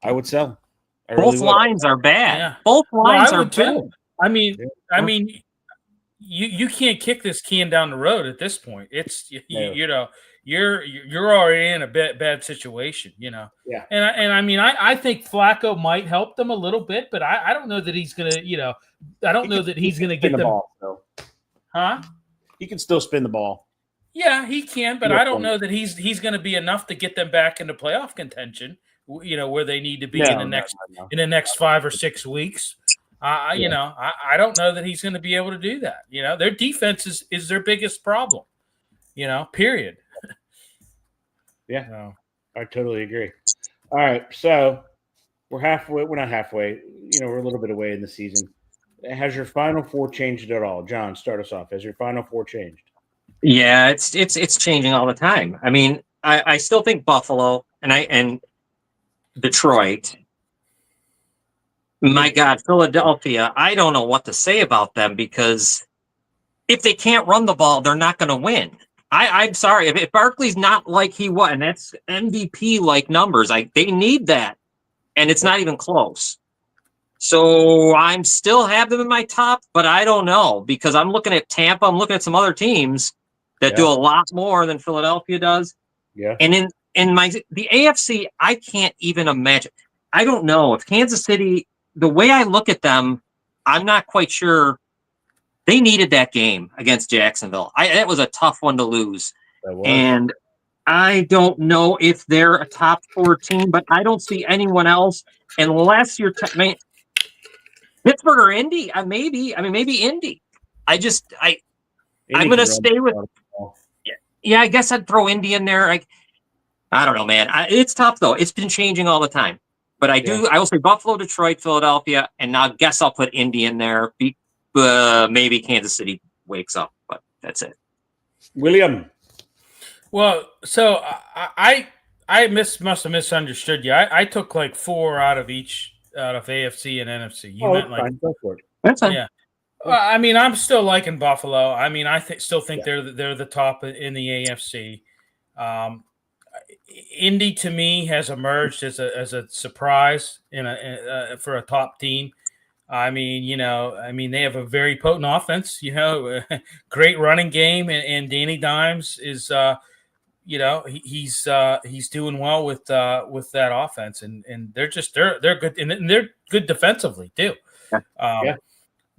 Both lines are bad. Yeah. Both lines are bad. I mean, you can't kick this can down the road at this point. It's No. you're already in a bad situation, Yeah. And I think Flacco might help them a little bit, but I don't know that he's gonna, I don't know that he's gonna get the them. ball, so. Huh? He can still spin the ball. Yeah, he can, but No I don't point. know that he's going to be enough to get them back into playoff contention. Where they need to be in the next 5 or 6 weeks. I don't know that he's going to be able to do that. Their defense is their biggest problem. Period. Yeah, So. I totally agree. All right, so we're halfway. We're not halfway. We're a little bit away in the season. Has your Final Four changed at all, John? Start us off. Has your Final Four changed? Yeah, it's changing all the time. I mean, I still think Buffalo and Detroit. My God, Philadelphia. I don't know what to say about them because if they can't run the ball, they're not going to win. I'm sorry if Barkley's not like he was, and that's MVP like numbers. They need that, and it's not even close. So I'm still have them in my top, but I don't know because I'm looking at Tampa. I'm looking at some other teams that do a lot more than Philadelphia does. Yeah. And in the AFC, I can't even imagine. I don't know if Kansas City, the way I look at them, I'm not quite sure. They needed that game against Jacksonville. That was a tough one to lose. And I don't know if they're a top 4 team, but I don't see anyone else unless you're Pittsburgh or Indy. Maybe Indy. I'm going to stay with. Yeah, I guess I'd throw Indy in there. I don't know, man. It's tough though. It's been changing all the time. But I will say Buffalo, Detroit, Philadelphia, and now I guess I'll put Indy in there. Maybe Kansas City wakes up, but that's it. William. Well, so I must have misunderstood you. I took like 4 out of AFC and NFC. You meant like go for it. That's fine. Yeah. Well, I mean, I'm still liking Buffalo. I mean, I still think they're the top in the AFC. Indy to me has emerged as a surprise for a top team. I mean, they have a very potent offense. Great running game, and Danny Dimes is, he's doing well with that offense, and they're good, and they're good defensively too.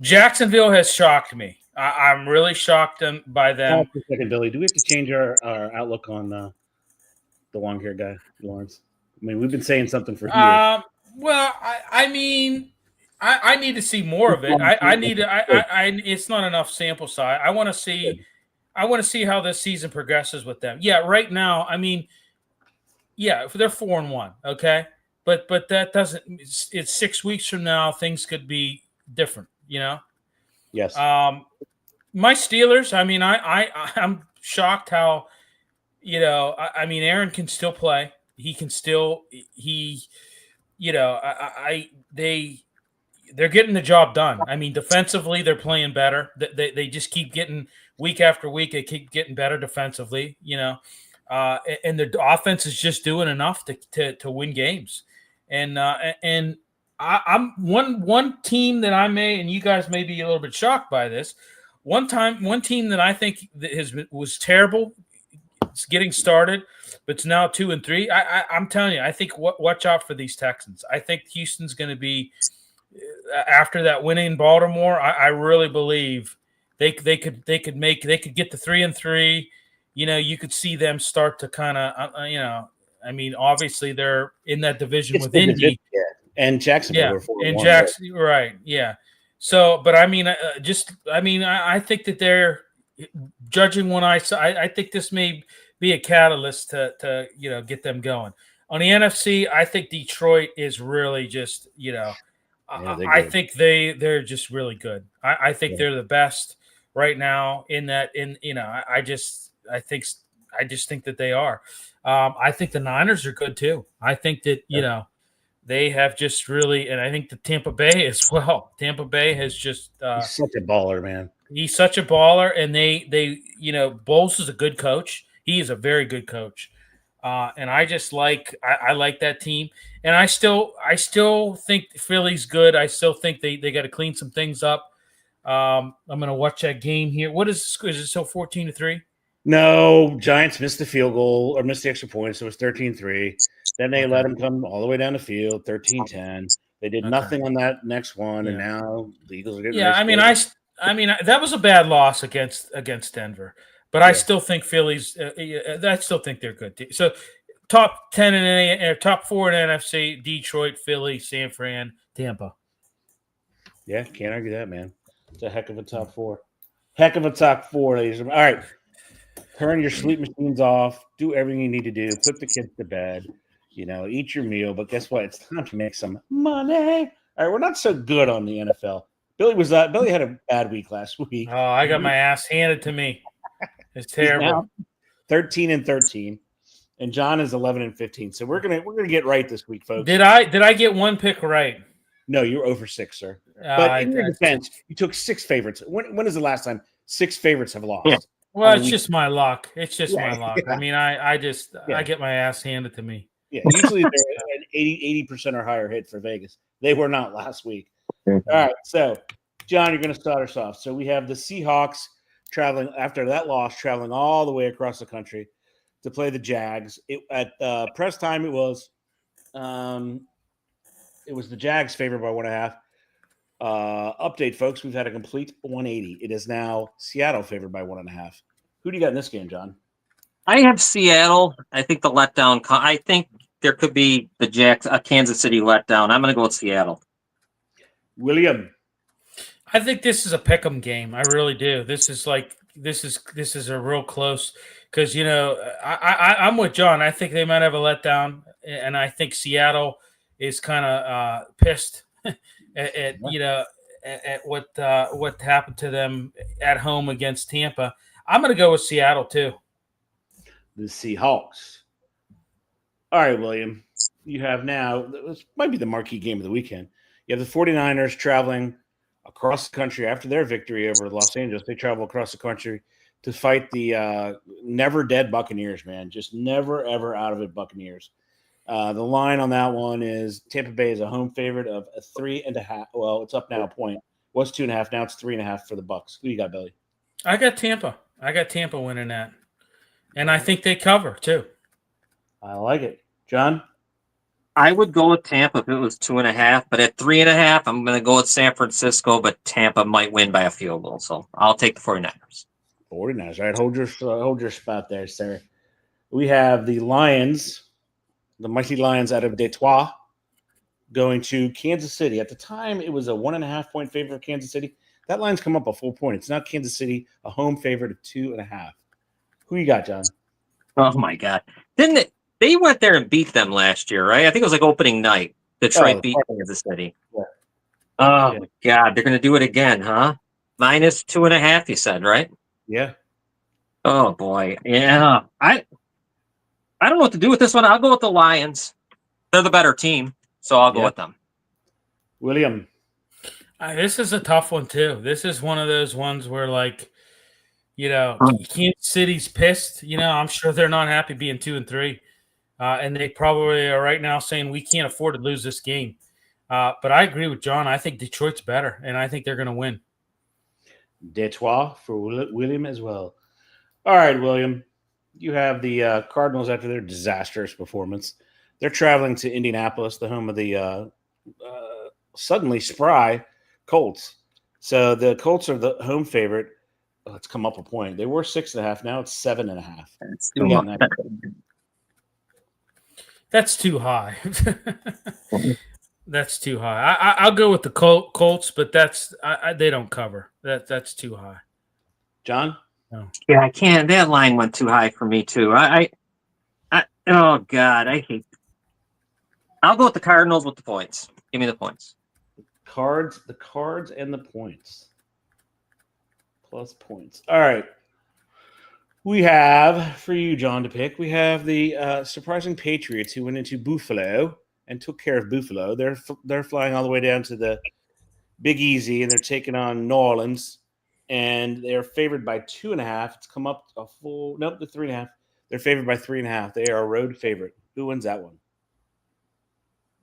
Jacksonville has shocked me. I'm really shocked by them. Hold on for a second, Billy. Do we have to change our outlook on the long-haired guy, Lawrence? I mean, we've been saying something for years. Well, I mean, I need to see more of it. It's not enough sample size. I want to see how this season progresses with them. Yeah, right now, I mean, they're 4-1, okay, but that doesn't. It's 6 weeks from now. Things could be different. Yes. My Steelers. I mean, I'm shocked how, I mean, Aaron can still play. He can still they're getting the job done. I mean, defensively, they're playing better. They just keep getting week after week. They keep getting better defensively. And the offense is just doing enough to win games. And I'm one team that I may, and you guys may be a little bit shocked by this. One team that I think that was terrible. It's getting started, but it's now 2-3. I'm telling you, I think watch out for these Texans. I think Houston's going to be after that win in Baltimore. I really believe they could get to 3-3. You could see them start to kind of I mean, obviously they're in that division with Indy and Jacksonville. And Jackson, right? Yeah. So, but I mean, I think that they're judging when I think this may be a catalyst to get them going. On the NFC, I think Detroit is really just I think they're just really good. I think they're the best right now in that. I just think that they are. I think the Niners are good too. I think that they have just really, and I think the Tampa Bay as well. Tampa Bay has just he's such a baller, man. He's such a baller, and they Bowles is a good coach. He is a very good coach, and I just like I like that team. And I still think Philly's good. I still think they got to clean some things up. I'm going to watch that game here. What is the score? Is it still 14-3? No, Giants missed the field goal or missed the extra point, so it was 13-3. Then they let them come all the way down the field, 13-10. They did nothing on that next one, and now the Eagles are getting Yeah, I mean, that was a bad loss against Denver, but I still think Philly's. I still think they're good. So, top 10 top 4 in NFC: Detroit, Philly, San Fran, Tampa. Yeah, can't argue that, man. It's a heck of a top 4. Heck of a top 4, ladies and gentlemen. All right. Turn your sleep machines off. Do everything you need to do. Put the kids to bed. Eat your meal. But guess what? It's time to make some money. All right, we're not so good on the NFL. Billy had a bad week last week. Oh, I got my ass handed to me. It's terrible. 13-13, and John is 11-15. So we're gonna get right this week, folks. Did I get one pick right? No, you're over 6, sir. But in your defense, you took 6 favorites. When is the last time 6 favorites have lost? Yeah. Well, it's just my luck. It's just my luck. Yeah. I mean, I get my ass handed to me. Yeah, usually they're an 80% or higher hit for Vegas. They were not last week. All right, so John, you're going to start us off. So we have the Seahawks traveling after that loss, traveling all the way across the country to play the Jags. At press time, it was the Jags favored by 1.5. Update, folks, we've had a complete 180. It is now Seattle favored by 1.5. Who do you got in this game, John? I have Seattle. I think the letdown. I think there could be the Kansas City letdown. I'm going to go with Seattle. William, I think this is a pick'em game. I really do. This is a real close because I'm with John. I think they might have a letdown, and I think Seattle is kind of pissed at what happened to them at home against Tampa. I'm going to go with Seattle too. The Seahawks. All right, William. You have now, this might be the marquee game of the weekend. You have the 49ers traveling across the country after their victory over Los Angeles. They travel across the country to fight the never dead Buccaneers, man. Just never, ever out of it Buccaneers. The line on that one is Tampa Bay is a home favorite of a 3.5. Well, it's up now a point. Was 2.5. Now it's 3.5 for the Bucs. Who you got, Billy? I got Tampa. Winning that. And I think they cover too. I like it. John? I would go with Tampa if it was 2.5, but at 3.5, I'm going to go with San Francisco, but Tampa might win by a field goal. So I'll take the 49ers. 49ers. All right, hold your spot there, sir. We have the Lions, the mighty Lions out of Detroit, going to Kansas City. At the time, it was a 1.5-point favorite for Kansas City. That line's come up a full point. It's not Kansas City, a home favorite of 2.5. Who you got, John? Oh, my God. Didn't they went there and beat them last year, right? I think it was like opening night. Detroit beat Kansas City. Yeah. Oh, my God. They're going to do it again, huh? Minus 2.5, you said, right? Yeah. Oh, boy. Yeah. I don't know what to do with this one. I'll go with the Lions. They're the better team, so I'll go with them. William. This is a tough one, too. This is one of those ones where, Kansas City's pissed. I'm sure they're not happy being 2-3. And they probably are right now saying we can't afford to lose this game. But I agree with John. I think Detroit's better, and I think they're going to win. Detroit for William as well. All right, William. You have the Cardinals after their disastrous performance. They're traveling to Indianapolis, the home of the suddenly spry Colts. So the Colts are the home favorite. Let's come up a point. They were 6.5. Now it's 7.5. That's too high. That's too high. I'll go with the Colts, but they don't cover. That's too high. John? No. Yeah, I can't. That line went too high for me too. Oh God, I hate. I'll go with the Cardinals with the points. Give me the points. The cards, and the points. Plus points. All right. We have, for you, John, to pick, we have the surprising Patriots who went into Buffalo and took care of Buffalo. They're flying all the way down to the Big Easy, and they're taking on New Orleans, and they're favored by 2.5. It's come up to 3.5. They're favored by 3.5. They are a road favorite. Who wins that one?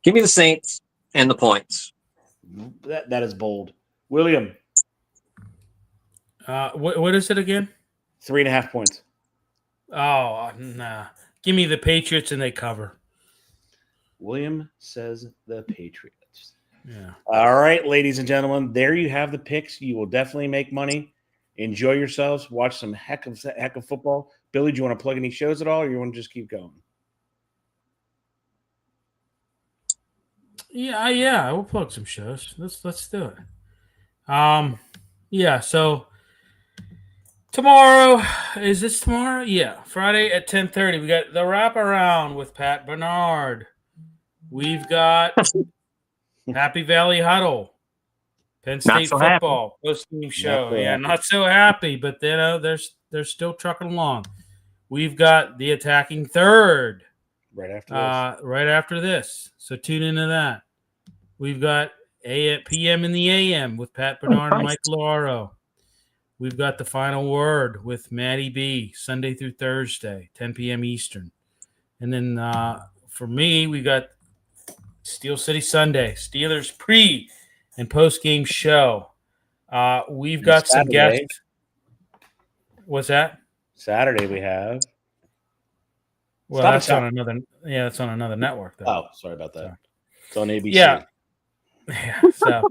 Give me the Saints and the points. That is bold. William. What is it again? 3.5 points. Oh, nah. Give me the Patriots and they cover. William says the Patriots. Yeah. All right, ladies and gentlemen, there you have the picks. You will definitely make money. Enjoy yourselves. Watch some heck of football. Billy, do you want to plug any shows at all, or you want to just keep going? Yeah. We'll plug some shows. Let's do it. Yeah. So tomorrow, is this tomorrow? Yeah, Friday at 10:30. We got the wraparound with Pat Bernard. We've got Happy Valley Huddle, Penn State football post-game show. Not so happy, but they're still trucking along. We've got the Attacking Third right after this. So tune into that. We've got PM in the AM with Pat Bernard and Mike Lauro. We've got the Final Word with Maddie B, Sunday through Thursday, 10 p.m. Eastern. And then for me, we got Steel City Sunday, Steelers pre- and post-game show. We've got some guests. What's that? Saturday we have. Well, that's on another. Yeah, that's on another network, though. Oh, sorry about that. It's on ABC. Yeah. So,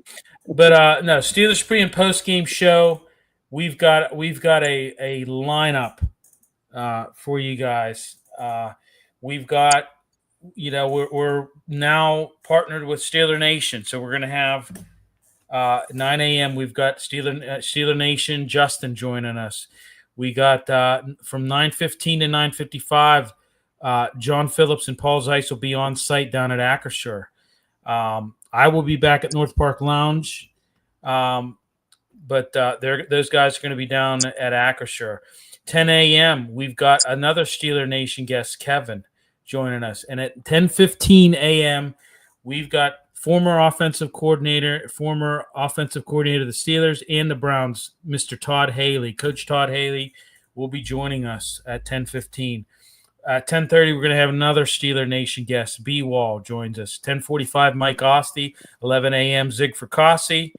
but no, Steelers pre- and post-game show. We've got a lineup for you guys. We've got, we're now partnered with Steeler Nation, so we're going to have 9 a.m. We've got Steeler Nation Justin joining us. We got from 9:15 to 9:55. John Phillips and Paul Zeiss will be on site down at Acrisure. I will be back at North Park Lounge. But those guys are going to be down at Acrisure. 10 a.m., we've got another Steeler Nation guest, Kevin, joining us. And at 10:15 a.m., we've got former offensive coordinator of the Steelers and the Browns, Mr. Todd Haley. Coach Todd Haley will be joining us at 10:15. At 10:30, we're going to have another Steeler Nation guest. B. Wall joins us. 10:45, Mike Osti. 11 a.m., Zig Fracassi.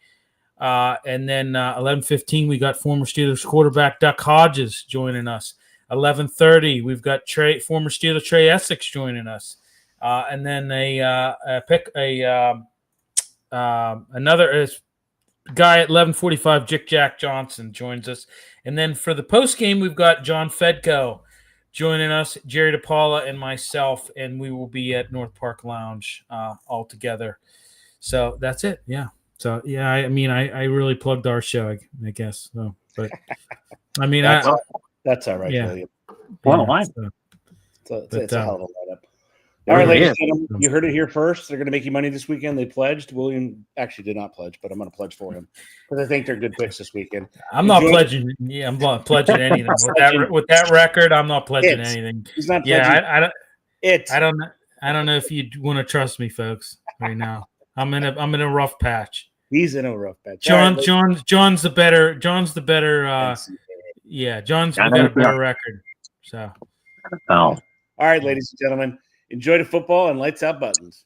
And then 11:15, we got former Steelers quarterback Duck Hodges joining us. 11:30, we've got former Steeler Trey Essex joining us. And then another guy at 11:45, Jack Johnson joins us. And then for the post game, we've got John Fedko joining us, Jerry DePaula, and myself, and we will be at North Park Lounge all together. So that's it. Yeah. So yeah, I really plugged our show, I guess. So, but I mean, that's all right. Yeah. William. What a line! It's a hell of a lineup. All right, ladies and gentlemen, you heard it here first. They're going to make you money this weekend. They pledged. William actually did not pledge, but I'm going to pledge for him because I think they're good picks this weekend. I'm not pledging. Yeah, I'm not pledging anything with that record. I'm not pledging anything. He's not pledging. I don't know if you want to trust me, folks. Right now, I'm in a rough patch. He's in a rough patch. John's the better. Yeah, John's got a better record. So. Oh. All right, ladies and gentlemen, enjoy the football and lights out buttons.